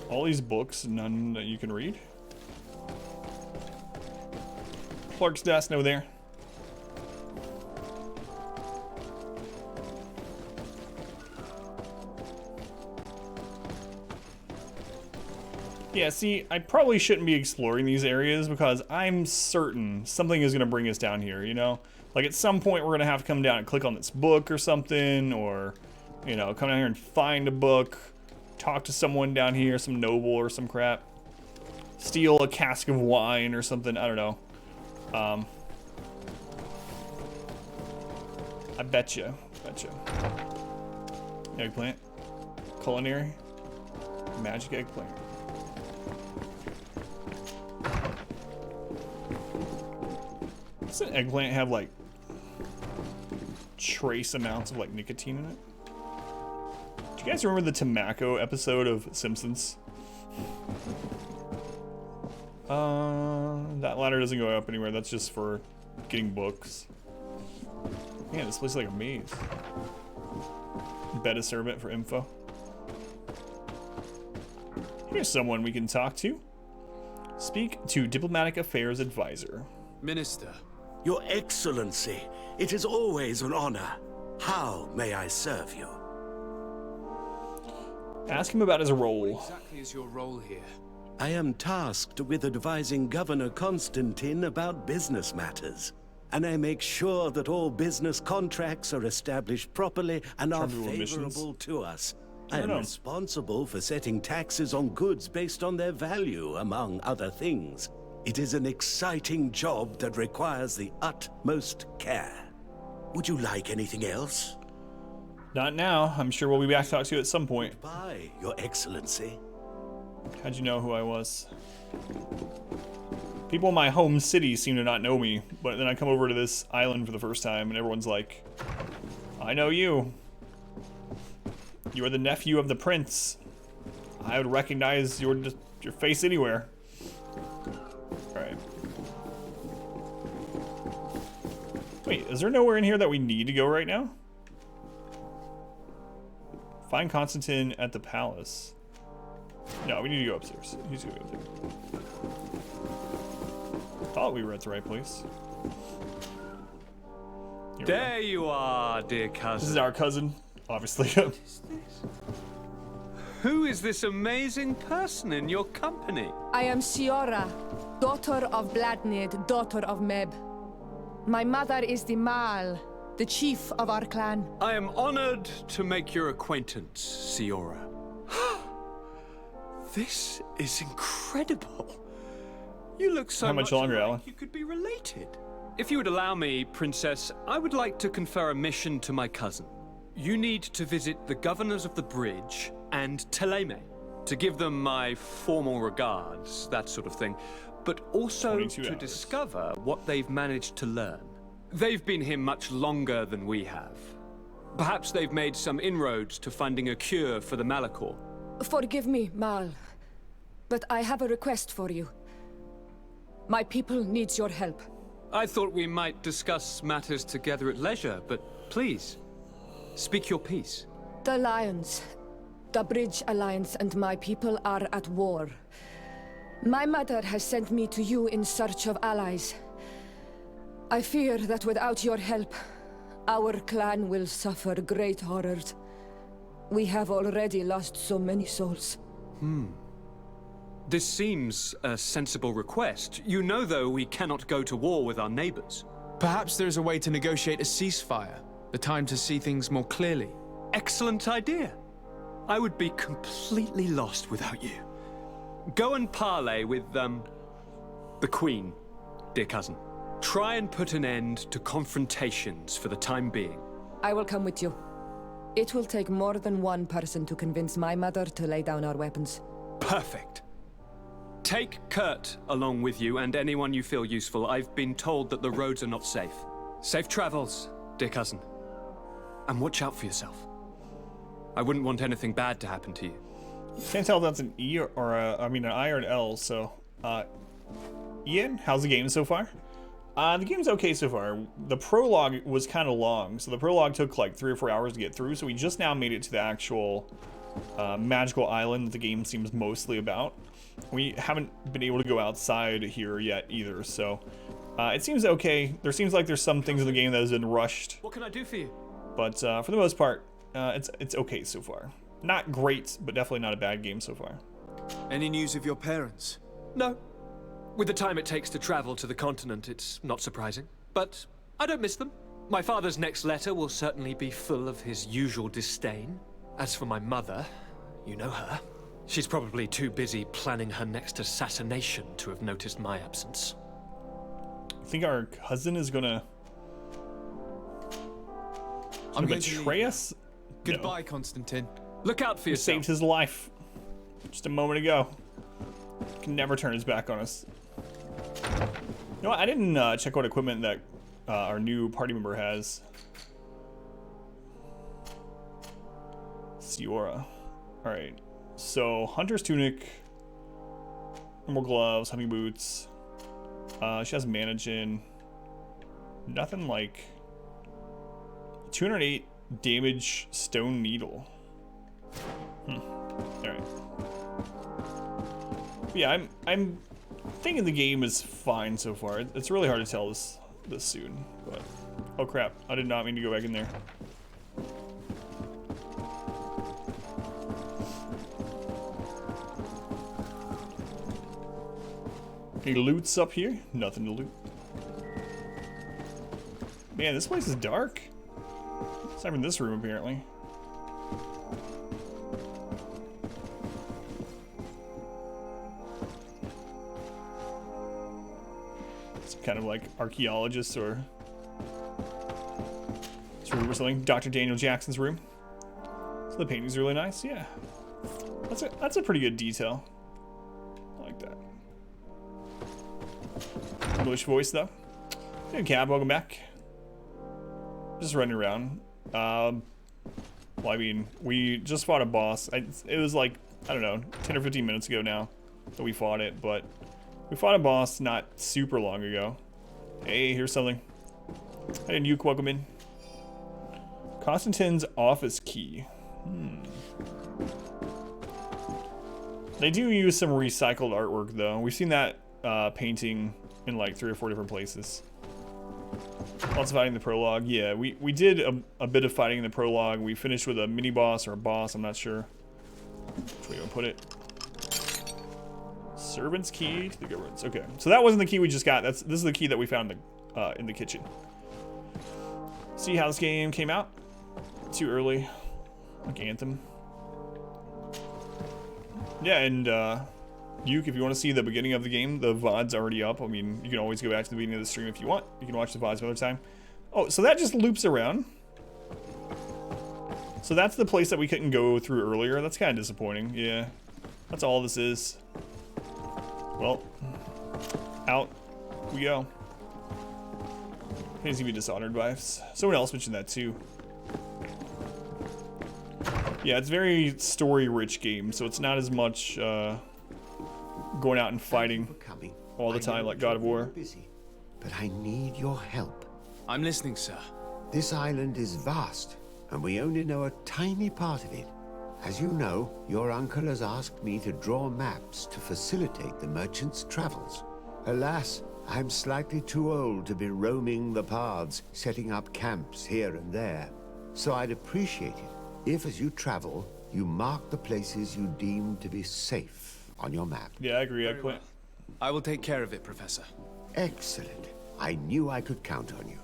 All these books, none that you can read. Clark's desk, no there. Yeah, see, I probably shouldn't be exploring these areas because I'm certain something is going to bring us down here, you know? Like at some point we're going to have to come down and click on this book or something, or, you know, come down here and find a book, talk to someone down here, some noble or some crap, steal a cask of wine or something, I don't know. I betcha. Eggplant. Culinary. Magic eggplant. Doesn't eggplant have like trace amounts of like nicotine in it? Do you guys remember the tobacco episode of Simpsons? That ladder doesn't go up anywhere. That's just for getting books. Man, this place is like a maze. Beta servant for info. Here's someone we can talk to. Speak to Diplomatic Affairs Advisor. Minister. Your Excellency, it is always an honor. How may I serve you? Ask him about his role. What exactly is your role here? I am tasked with advising Governor Constantine about business matters. And I make sure that all business contracts are established properly and are favorable to us. I am responsible for setting taxes on goods based on their value, among other things. It is an exciting job that requires the utmost care. Would you like anything else? Not now. I'm sure we'll be back to talk to you at some point. Goodbye, Your Excellency. How'd you know who I was? People in my home city seem to not know me, but then I come over to this island for the first time and everyone's like, I know you. You are the nephew of the prince. I would recognize your face anywhere. Alright. Wait, is there nowhere in here that we need to go right now? Find Constantine at the palace. No, we need to go upstairs. We need to go up there. Thought we were at the right place. There you are, dear cousin. This is our cousin, obviously. What is this? Who is this amazing person in your company? I am Siora, daughter of Bladnid, daughter of Meb. My mother is the Mal, the chief of our clan. I am honored to make your acquaintance, Siora. This is incredible. You look so How much longer, like Alan? you could be related. If you would allow me, Princess, I would like to confer a mission to my cousin. You need to visit the governors of the bridge and Teleme to give them my formal regards, that sort of thing, but also to discover what they've managed to learn. They've been here much longer than we have. Perhaps they've made some inroads to finding a cure for the Malachor. Forgive me, Mal, but I have a request for you. My people needs your help. I thought we might discuss matters together at leisure, but please, speak your piece. The Lions, the Bridge Alliance and my people are at war. My mother has sent me to you in search of allies. I fear that without your help, our clan will suffer great horrors. We have already lost so many souls. This seems a sensible request. You know, though, we cannot go to war with our neighbors. Perhaps there's a way to negotiate a ceasefire. The time to see things more clearly. Excellent idea. I would be completely lost without you. Go and parley with, the Queen, dear cousin. Try and put an end to confrontations for the time being. I will come with you. It will take more than one person to convince my mother to lay down our weapons. Perfect. Take Kurt along with you and anyone you feel useful. I've been told that the roads are not safe. Safe travels, dear cousin. And watch out for yourself. I wouldn't want anything bad to happen to you. Can't tell if that's an E or an I or an L, so, Ian, how's the game so far? The game's okay so far. The prologue was kind of long, so the prologue took like 3 or 4 hours to get through, so we just now made it to the actual magical island that the game seems mostly about. We haven't been able to go outside here yet either, so it seems okay. There seems like there's some things in the game that has been rushed. What can I do for you? But for the most part, it's okay so far. Not great, but definitely not a bad game so far. Any news of your parents? No. With the time it takes to travel to the continent, it's not surprising. But I don't miss them. My father's next letter will certainly be full of his usual disdain. As for my mother, you know her. She's probably too busy planning her next assassination to have noticed my absence. I think our cousin is gonna... I'm going betray us? Goodbye, no. Constantine. Look out for yourself. Saved his life just a moment ago. Can never turn his back on us. You know what? I didn't check what equipment that our new party member has. Siora. Alright. So, Hunter's Tunic. Normal gloves, hunting boots. She has Managin. Nothing like... 208 damage stone needle. Alright. Yeah, I'm thinking the game is fine so far. It's really hard to tell this soon, but oh crap! I did not mean to go back in there. Any loots up here? Nothing to loot. Man, this place is dark. It's not even this room apparently. Kind of like archaeologists or this room or something. Dr. Daniel Jackson's room. So the painting's really nice. Yeah, that's a pretty good detail. I like that. English voice though. Hey Cab, welcome back. Just running around. Well, I mean, we just fought a boss. It was like, I don't know, 10 or 15 minutes ago now that we fought it, but we fought a boss not super long ago. Hey, here's something. Hey, Nuke, welcome in. Constantine's office key. They do use some recycled artwork, though. We've seen that painting in like 3 or 4 different places. Lots of fighting in the prologue. Yeah, we did a bit of fighting in the prologue. We finished with a mini-boss or a boss, I'm not sure which way you want to put it. Servant's key to the governance. Okay, so that wasn't the key we just got. This is the key that we found in the kitchen. See how this game came out? Too early, like Anthem. Yeah, and Uke, if you want to see the beginning of the game, the VOD's already up. I mean, you can always go back to the beginning of the stream if you want. You can watch the VODs another time. Oh, so that just loops around. So that's the place that we couldn't go through earlier. That's kind of disappointing. Yeah, that's all this is. Well, out we go. Needs to be Dishonored vibes. Someone else mentioned that too. Yeah, it's very story-rich game, so it's not as much going out and fighting all the time like God of War. But I need your help. I'm listening, sir. This island is vast, and we only know a tiny part of it. As you know, your uncle has asked me to draw maps to facilitate the merchant's travels. Alas, I'm slightly too old to be roaming the paths, setting up camps here and there. So I'd appreciate it if, as you travel, you mark the places you deem to be safe on your map. Yeah, I agree. I quit. I will take care of it, Professor. Excellent. I knew I could count on you.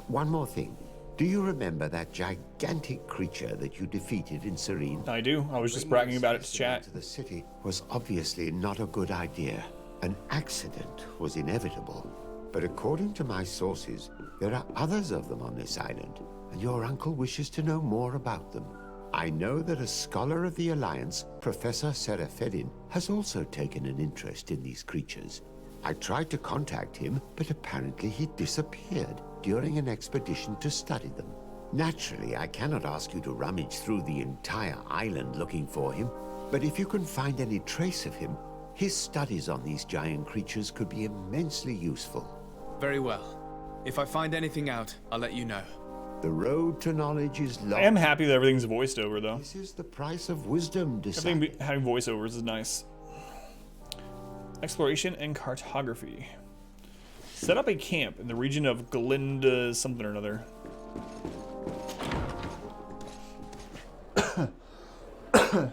One more thing. Do you remember that gigantic creature that you defeated in Serene? I do. I was just bragging about it to chat. To the city was obviously not a good idea. An accident was inevitable. But according to my sources, there are others of them on this island, and your uncle wishes to know more about them. I know that a scholar of the Alliance, Professor Serafedin, has also taken an interest in these creatures. I tried to contact him, but apparently he disappeared during an expedition to study them. Naturally, I cannot ask you to rummage through the entire island looking for him, but if you can find any trace of him, his studies on these giant creatures could be immensely useful. Very well. If I find anything out, I'll let you know. The road to knowledge is long. I am happy that everything's voiced over, though. This is the price of wisdom, everything having voiceovers is nice. Exploration and cartography. Set up a camp in the region of Glinda something or another.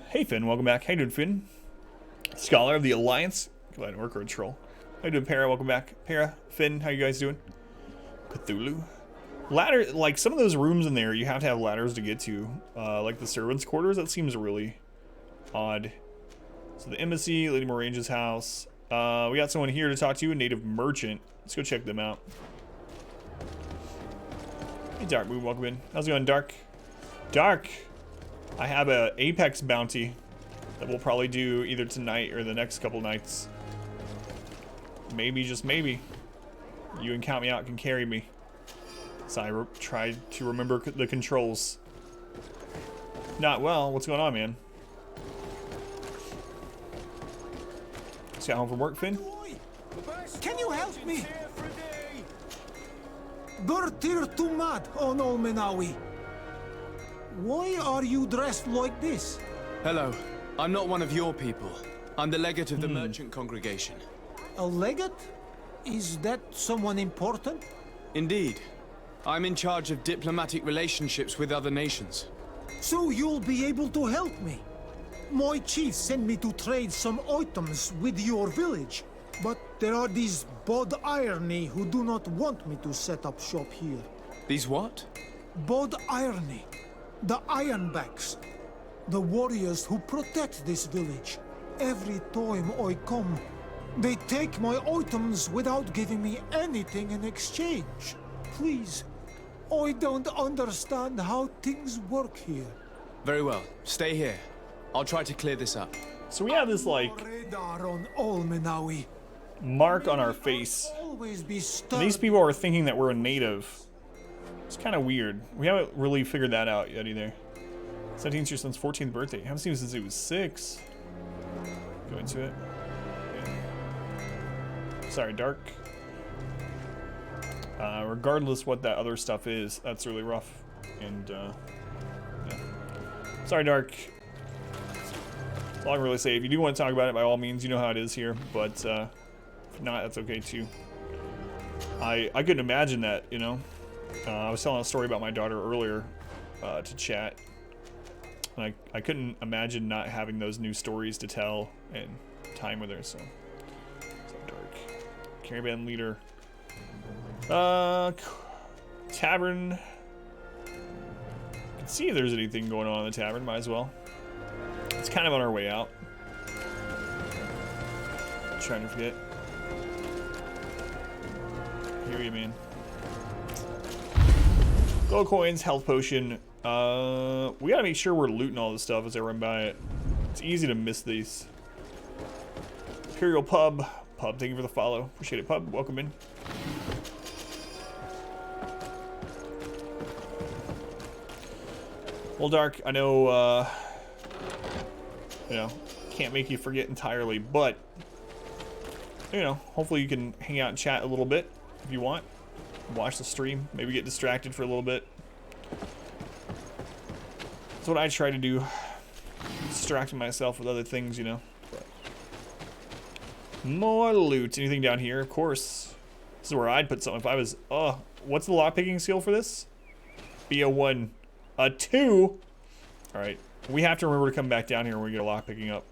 Hey Finn, welcome back. How you doing, Finn? Scholar of the Alliance. Go ahead and work or a troll. How you doing, Para? Welcome back. Para, Finn, how you guys doing? Cthulhu. Ladder, like some of those rooms in there, you have to have ladders to get to. Like the servants' quarters, that seems really odd. So the embassy, Lady Morange's house. We got someone here to talk to, a native merchant. Let's go check them out. Hey, Dark Moon, welcome in. How's it going, Dark? Dark! I have a Apex bounty that we'll probably do either tonight or the next couple nights. Maybe, just maybe, you and Count Me Out can carry me. So I tried to remember the controls. Not well. What's going on, man? Just got home from work, Finn? Can you help me? Bertir Tumad on Olmenawi. Why are you dressed like this? Hello. I'm not one of your people. I'm the legate of the merchant congregation. A legate? Is that someone important? Indeed. I'm in charge of diplomatic relationships with other nations. So you'll be able to help me. My chief sent me to trade some items with your village, but there are these Bod Irony who do not want me to set up shop here. These what? Bod Irony. The Ironbacks. The warriors who protect this village. Every time I come, they take my items without giving me anything in exchange. Please, I don't understand how things work here. Very well. Stay here. I'll try to clear this up. So we have this, like, Radar on Olmenawi. mark on our face. Always be And these people are thinking that we're a native. It's kind of weird. We haven't really figured that out yet either. 17th your son's 14th birthday. Haven't seen him since he was 6. Go into it. Yeah. Sorry, Dark. Regardless what that other stuff is, that's really rough. And, yeah. Sorry, Dark. That's all I can really say. If you do want to talk about it, by all means, you know how it is here. But, if not, that's okay, too. I couldn't imagine that, you know. I was telling a story about my daughter earlier to chat. And I couldn't imagine not having those new stories to tell and time with her, so. Dark. Caravan leader. Tavern. Let's see if there's anything going on in the tavern, might as well. It's kind of on our way out. Trying to forget. Here you man. Gold coins, health potion. We gotta make sure we're looting all this stuff as I run by it. It's easy to miss these. Imperial Pub. Pub, thank you for the follow. Appreciate it, Pub. Welcome in. Well, Dark, I know, you know, can't make you forget entirely, but, you know, hopefully you can hang out and chat a little bit if you want. Watch the stream, maybe get distracted for a little bit. That's what I try to do. Distracting myself with other things, you know. But more loot. Anything down here? Of course. This is where I'd put something if I was... what's the lockpicking skill for this? Be a 1. A 2? Alright. We have to remember to come back down here when we get a lockpicking up.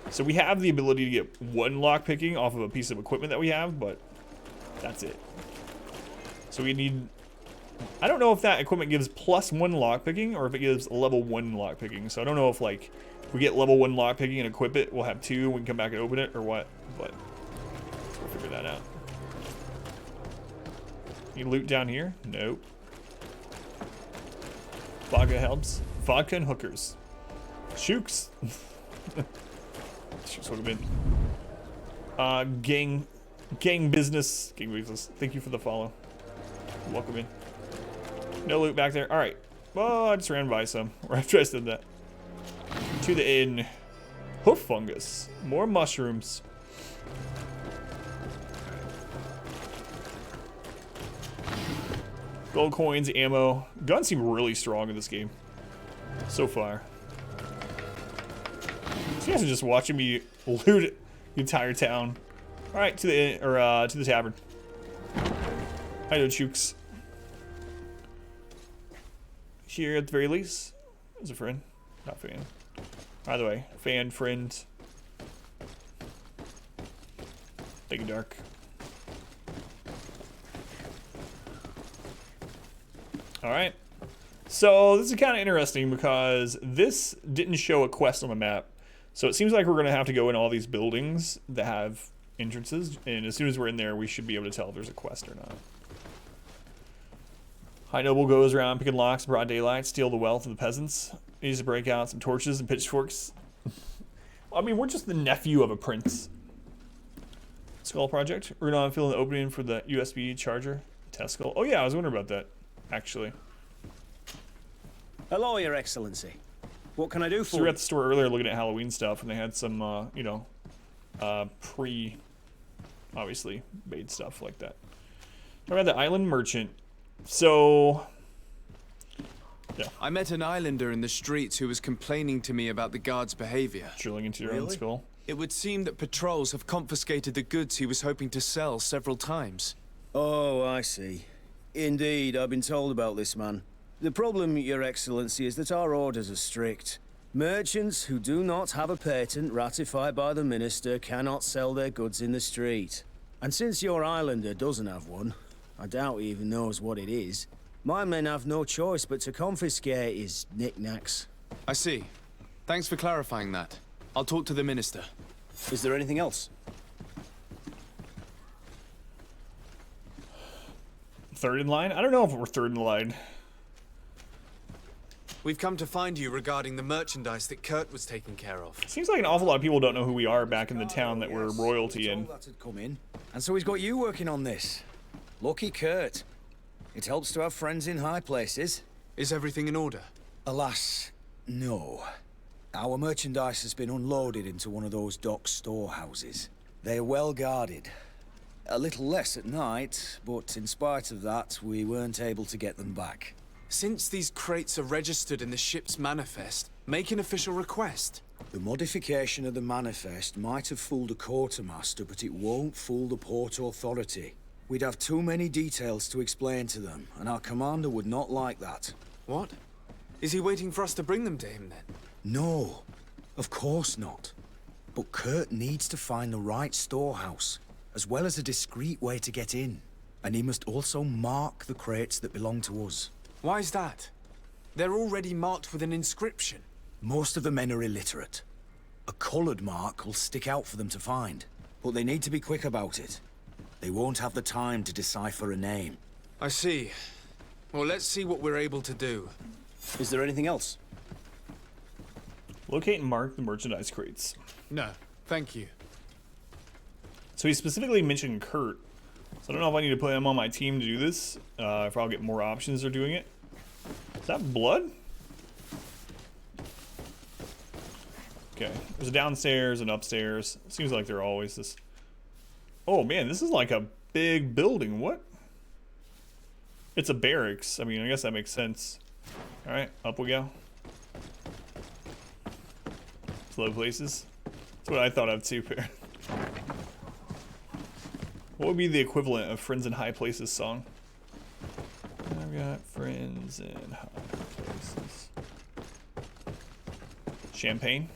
So we have the ability to get 1 lockpicking off of a piece of equipment that we have, but that's it. So we need... I don't know if that equipment gives +1 lockpicking or if it gives level 1 lockpicking. So I don't know if, like, if we get level 1 lockpicking and equip it, we'll have 2 and we can come back and open it or what. But we'll figure that out. Any loot down here? Nope. Vodka helps. Vodka and hookers. Shooks. Shooks, welcome in. Gang business. Gang business. Thank you for the follow. Welcome in. No loot back there. Alright. Oh, I just ran by some. Right after I said that. To the inn. Hoof fungus. More mushrooms. Gold coins, ammo. Guns seem really strong in this game. So far. So you guys are just watching me loot the entire town. Alright, to the inn, or to the tavern. Hi, no chooks. Here at the very least. As a friend. Not fan. By the way, fan, friend. Thank you, Dark. Alright. So, this is kind of interesting because this didn't show a quest on the map. So, it seems like we're going to have to go in all these buildings that have entrances. And as soon as we're in there, we should be able to tell if there's a quest or not. High Noble goes around picking locks in broad daylight, steal the wealth of the peasants. Needs to break out some torches and pitchforks. I mean, we're just the nephew of a prince. Skull Project. We're going to fill the opening for the USB charger. Test skull. Oh yeah, I was wondering about that, actually. Hello, Your Excellency. What can I do for you? We were at the store earlier looking at Halloween stuff, and they had some, you know, obviously, made stuff like that. Talking about the island merchant. So, yeah. I met an islander in the streets who was complaining to me about the guard's behavior. Drilling into your own skull. It would seem that patrols have confiscated the goods he was hoping to sell several times. Oh, I see. Indeed, I've been told about this man. The problem, Your Excellency, is that our orders are strict. Merchants who do not have a patent ratified by the Minister cannot sell their goods in the street. And since your islander doesn't have one, I doubt he even knows what it is, my men have no choice but to confiscate his knickknacks. I see. Thanks for clarifying that. I'll talk to the Minister. Is there anything else? Third in line? I don't know if we're third in line. We've come to find you regarding the merchandise that Kurt was taking care of. Seems like an awful lot of people don't know who we are back in the town that we're royalty in. That had come in, and so he's got you working on this. Lucky Kurt. It helps to have friends in high places. Is everything in order? Alas, no. Our merchandise has been unloaded into one of those dock storehouses. They are well guarded. A little less at night, but in spite of that, we weren't able to get them back. Since these crates are registered in the ship's manifest, make an official request. The modification of the manifest might have fooled a quartermaster, but it won't fool the Port Authority. We'd have too many details to explain to them, and our commander would not like that. What? Is he waiting for us to bring them to him, then? No, of course not. But Kurt needs to find the right storehouse, as well as a discreet way to get in. And he must also mark the crates that belong to us. Why's that? They're already marked with an inscription. Most of the men are illiterate. A colored mark will stick out for them to find, but they need to be quick about it. They won't have the time to decipher a name. I see. Well, let's see what we're able to do. Is there anything else? Locate and mark the merchandise crates. No, thank you. So he specifically mentioned Kurt. So I don't know if I need to put him on my team to do this. If I'll get more options for doing it. Is that blood? Okay. There's a downstairs and upstairs. Seems like they're always this. Oh man, this is like a big building. What? It's a barracks. I mean, I guess that makes sense. Alright, up we go. Slow places. That's what I thought of too. What would be the equivalent of Friends in High Places song? I've got friends in high places. Champagne?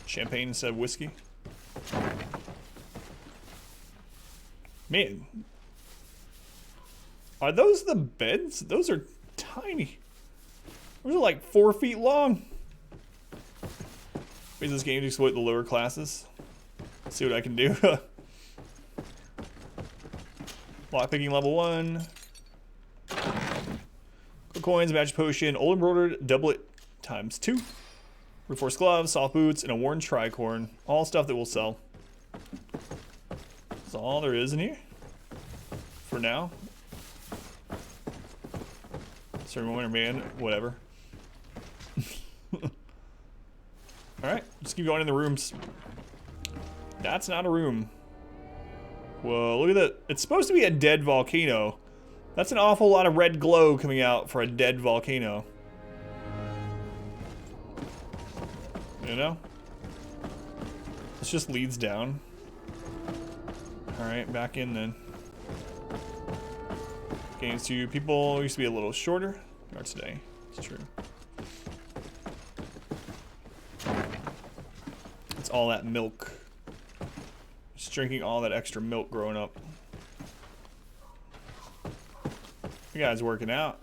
Champagne instead of whiskey? Man. Are those the beds? Those are tiny. Those are like 4 feet long. Use this game to exploit the lower classes. Let's see what I can do. Lockpicking level 1. Gold coins, magic potion, old embroidered doublet times 2. Reinforced gloves, soft boots, and a worn tricorn. All stuff that will sell. That's all there is in here. For now. Certain winter man, whatever. Alright, just keep going in the rooms. That's not a room. Whoa, look at that. It's supposed to be a dead volcano. That's an awful lot of red glow coming out for a dead volcano. You know? This just leads down. Alright, back in then. Games to people used to be a little shorter. They are today. It's true. It's all that milk. Just drinking all that extra milk growing up. You guys working out.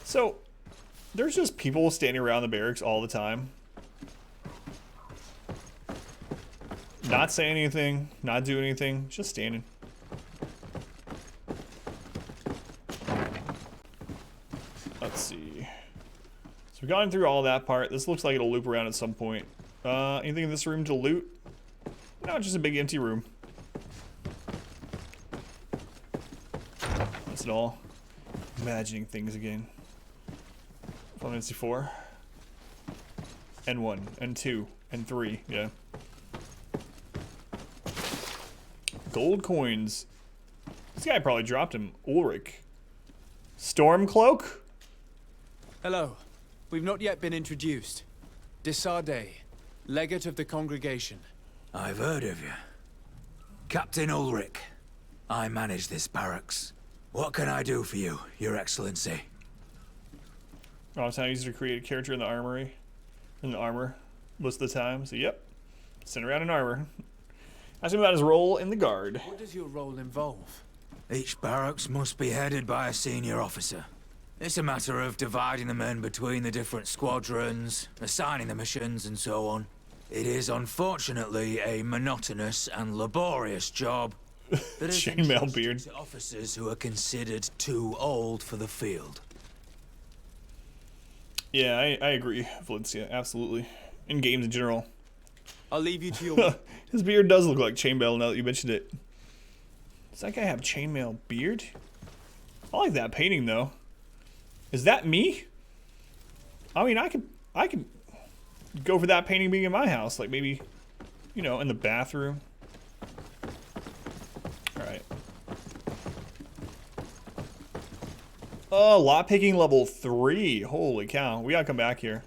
So, there's just people standing around the barracks all the time. Not saying anything, not doing anything, just standing. Let's see. So we've gone through all that part. This looks like it'll loop around at some point. Anything in this room to loot? No, just a big empty room. That's it all. Imagining things again. Final Fantasy 4. N1, N2, N3, yeah. Gold coins. This guy probably dropped him. Ulrich. Stormcloak? Hello. We've not yet been introduced. Desarde, legate of the congregation. I've heard of you. Captain Ulrich. I manage this barracks. What can I do for you, Your Excellency? Oh, it's not easy to create a character in the armory. In the armor. Most of the time. So, yep. Sitting around in armor. Ask him about his role in the guard. What does your role involve? Each barracks must be headed by a senior officer. It's a matter of dividing the men between the different squadrons, assigning the missions, and so on. It is unfortunately a monotonous and laborious job. Chainmail beard. To officers who are considered too old for the field. Yeah, I agree, Valencia. Absolutely. In games in general. I'll leave you to your... His beard does look like chainmail now that you mentioned it. Does that guy have chainmail beard? I like that painting though. Is that me? I mean, I could go for that painting being in my house, like maybe, you know, in the bathroom. All right. Oh, lockpicking level 3. Holy cow! We gotta come back here.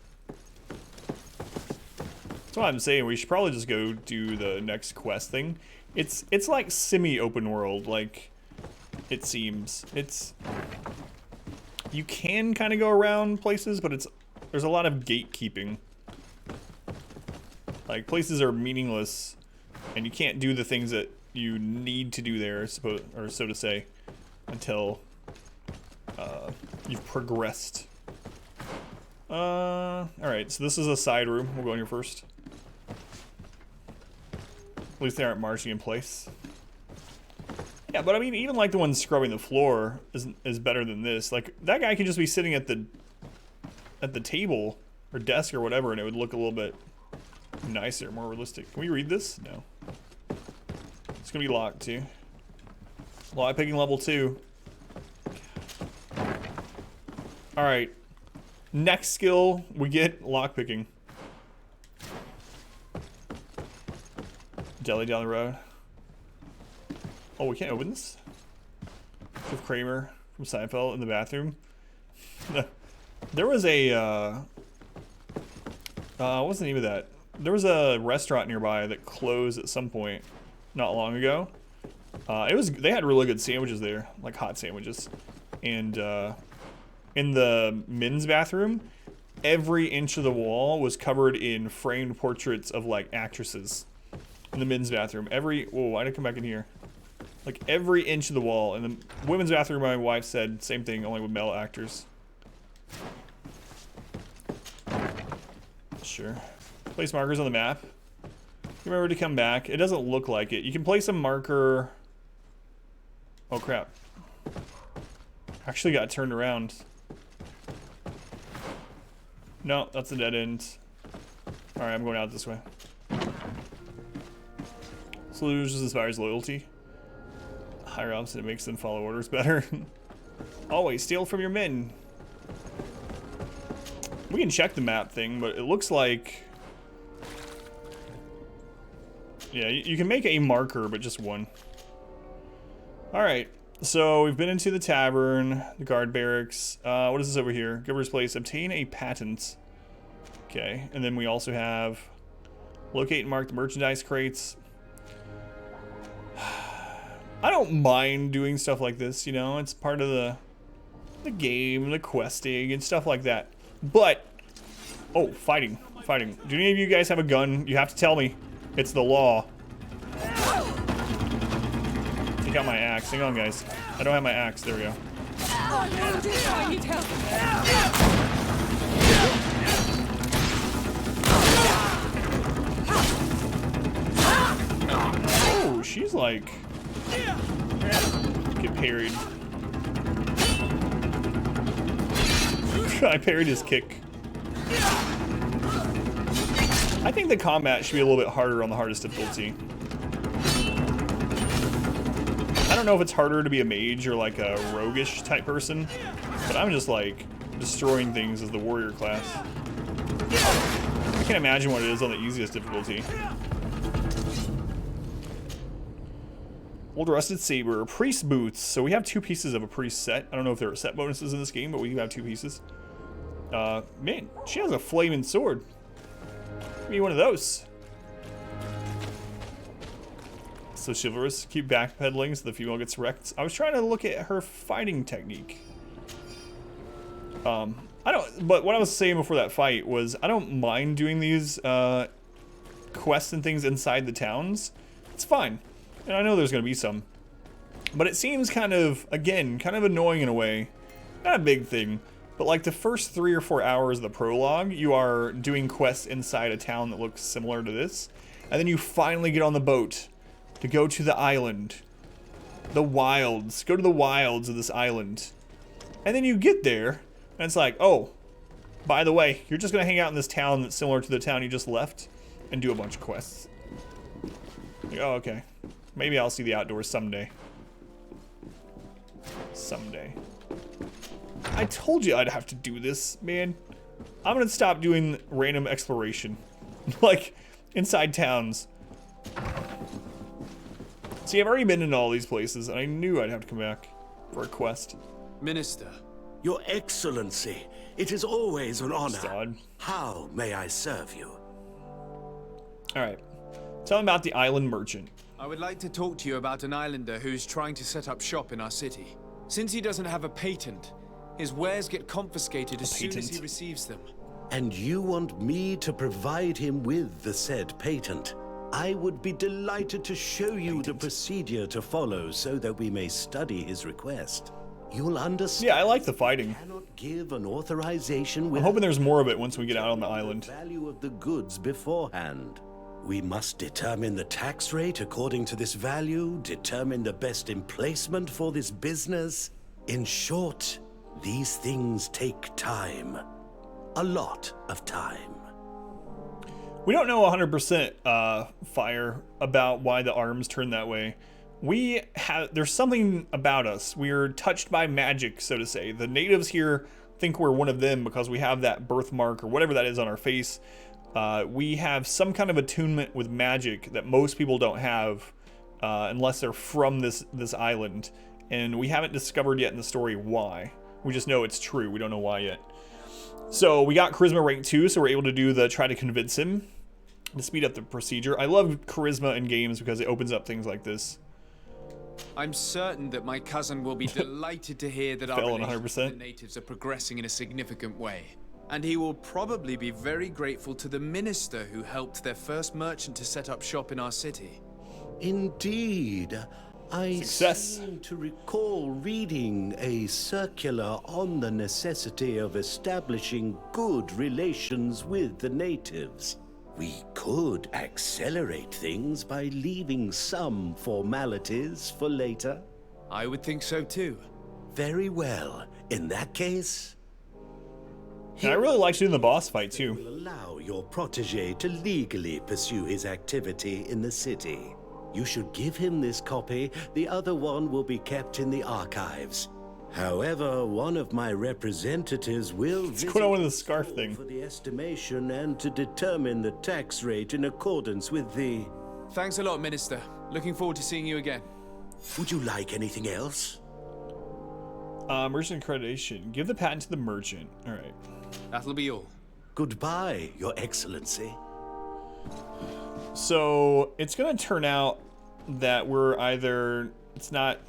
That's what I'm saying. We should probably just go do the next quest thing. It's like semi-open world, like it seems. You can kind of go around places, but there's a lot of gatekeeping. Like places are meaningless, and you can't do the things that you need to do there, so to say, until you've progressed. All right. So this is a side room. We'll go in here first. At least they aren't marching in place. Yeah, but I mean, even like the one scrubbing the floor is better than this. Like that guy could just be sitting at the table or desk or whatever, and it would look a little bit nicer, more realistic. Can we read this? No. It's gonna be locked too. Lockpicking level 2. All right. Next skill, we get lockpicking. Deli down the road. Oh, we can't open this? With Kramer from Seinfeld in the bathroom. There was a, what's the name of that? There was a restaurant nearby that closed at some point not long ago. They had really good sandwiches there, like hot sandwiches. And in the men's bathroom, every inch of the wall was covered in framed portraits of like actresses. In the men's bathroom, whoa, why did I come back in here? Like every inch of the wall. In the women's bathroom, my wife said same thing, only with male actors. Sure. Place markers on the map. Remember to come back. It doesn't look like it. You can place a marker. Oh crap. Actually got turned around. No, that's a dead end. Alright, I'm going out this way. Solutions inspires loyalty. Higher ups, and it makes them follow orders better. Always steal from your men. We can check the map thing, but it looks like... Yeah, you can make a marker, but just one. Alright, so we've been into the tavern, the guard barracks. What is this over here? Giver's place. Obtain a patent. Okay, and then we also have locate and mark the merchandise crates. I don't mind doing stuff like this, you know, it's part of the game, the questing, and stuff like that. But, oh, fighting. Do any of you guys have a gun? You have to tell me. It's the law. Take out my axe. Hang on, guys. I don't have my axe. There we go. I need help. Oh, she's like... Get parried. I parried his kick. I think the combat should be a little bit harder on the hardest difficulty. I don't know if it's harder to be a mage or like a roguish type person, but I'm just like destroying things as the warrior class. I can't imagine what it is on the easiest difficulty. Old rusted saber, priest boots. So we have 2 pieces of a priest set. I don't know if there are set bonuses in this game, but we do have 2 pieces. Man, she has a flaming sword. me one of those. So chivalrous. Keep backpedaling so the female gets wrecked. I was trying to look at her fighting technique. But what I was saying before that fight was I don't mind doing these quests and things inside the towns. It's fine. And I know there's going to be some. But it seems kind of, again, kind of annoying in a way. Not a big thing. But like the first 3 or 4 hours of the prologue, you are doing quests inside a town that looks similar to this. And then you finally get on the boat to go to the island. The wilds. Go to the wilds of this island. And then you get there, and it's like, oh, by the way, you're just going to hang out in this town that's similar to the town you just left and do a bunch of quests. Like, oh, okay. Maybe I'll see the outdoors someday. Someday. I told you I'd have to do this, man. I'm going to stop doing random exploration. Like, inside towns. See, I've already been in all these places, and I knew I'd have to come back for a quest. Minister. Your Excellency, it is always an honor. Sod. How may I serve you? Alright. Tell me about the island merchant. I would like to talk to you about an islander who's trying to set up shop in our city. Since he doesn't have a patent, his wares get confiscated as soon as he receives them. And you want me to provide him with the said patent? I would be delighted to show you the procedure to follow so that we may study his request. You'll understand. Yeah, I like the fighting. Cannot give an authorization I'm hoping there's more of it once we get out on the island. Value of the goods beforehand. We must determine the tax rate according to this value, determine the best emplacement for this business. In short, these things take time. A lot of time. We don't know 100% Fire about why the arms turn that way. There's something about us. We're touched by magic, so to say. The natives here think we're one of them because we have that birthmark or whatever that is on our face. We have some kind of attunement with magic that most people don't have unless they're from this island. And we haven't discovered yet in the story why. We just know it's true. We don't know why yet. So we got Charisma rank 2, so we're able to do try to convince him to speed up the procedure. I love Charisma in games because it opens up things like this. I'm certain that my cousin will be delighted to hear that our relations with the natives are progressing in a significant way. And he will probably be very grateful to the minister who helped their first merchant to set up shop in our city. Indeed. I seem to recall reading a circular on the necessity of establishing good relations with the natives. We could accelerate things by leaving some formalities for later. I would think so too. Very well. In that case... And I really like doing the boss fight too. Will allow your protege to legally pursue his activity in the city. You should give him this copy. The other one will be kept in the archives. However, one of my representatives will visit the scarf thing for the estimation and to determine the tax rate in accordance with the... Thanks a lot, Minister. Looking forward to seeing you again. Would you like anything else? Merchant accreditation. Give the patent to the merchant. All right. That'll be all. Goodbye, Your Excellency. So it's gonna turn out that we're either, it's not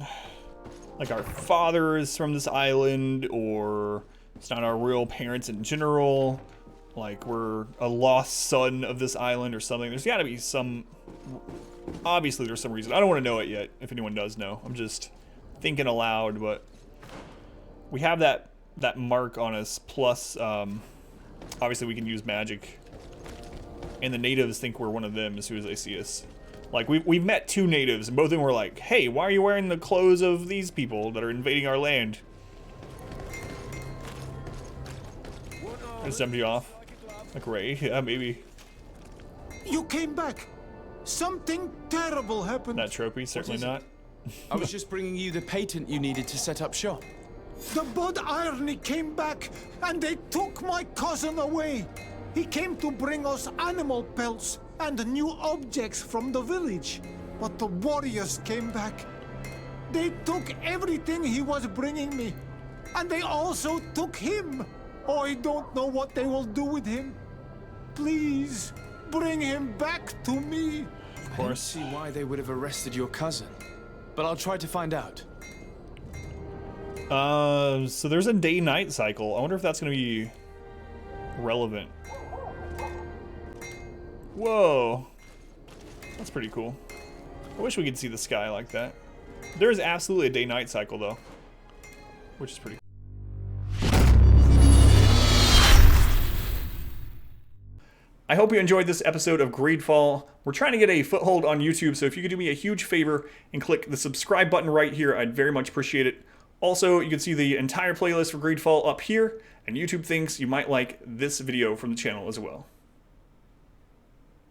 like our father is from this island, or it's not our real parents in general, like we're a lost son of this island or something. There's gotta be some, obviously there's some reason. I don't want to know it yet, if anyone does know. I'm just thinking aloud, but we have that mark on us, plus obviously we can use magic. And the natives think we're one of them as soon as they see us. Like, we've met 2 natives, and both of them were like, hey, why are you wearing the clothes of these people that are invading our land? Is somebody off? Like, Ray? Yeah, maybe. You came back. Something terrible happened. That trophy? Certainly not. I was just bringing you the patent you needed to set up shop. The Bud Irony came back, and they took my cousin away. He came to bring us animal pelts and new objects from the village. But the warriors came back. They took everything he was bringing me. And they also took him. Oh, I don't know what they will do with him. Please, bring him back to me. Of course. I don't see why they would have arrested your cousin, but I'll try to find out. So there's a day-night cycle. I wonder if that's going to be relevant. Whoa. That's pretty cool. I wish we could see the sky like that. There is absolutely a day-night cycle, though, which is pretty cool. I hope you enjoyed this episode of Greedfall. We're trying to get a foothold on YouTube, so if you could do me a huge favor and click the subscribe button right here, I'd very much appreciate it. Also, you can see the entire playlist for Greedfall up here, and YouTube thinks you might like this video from the channel as well.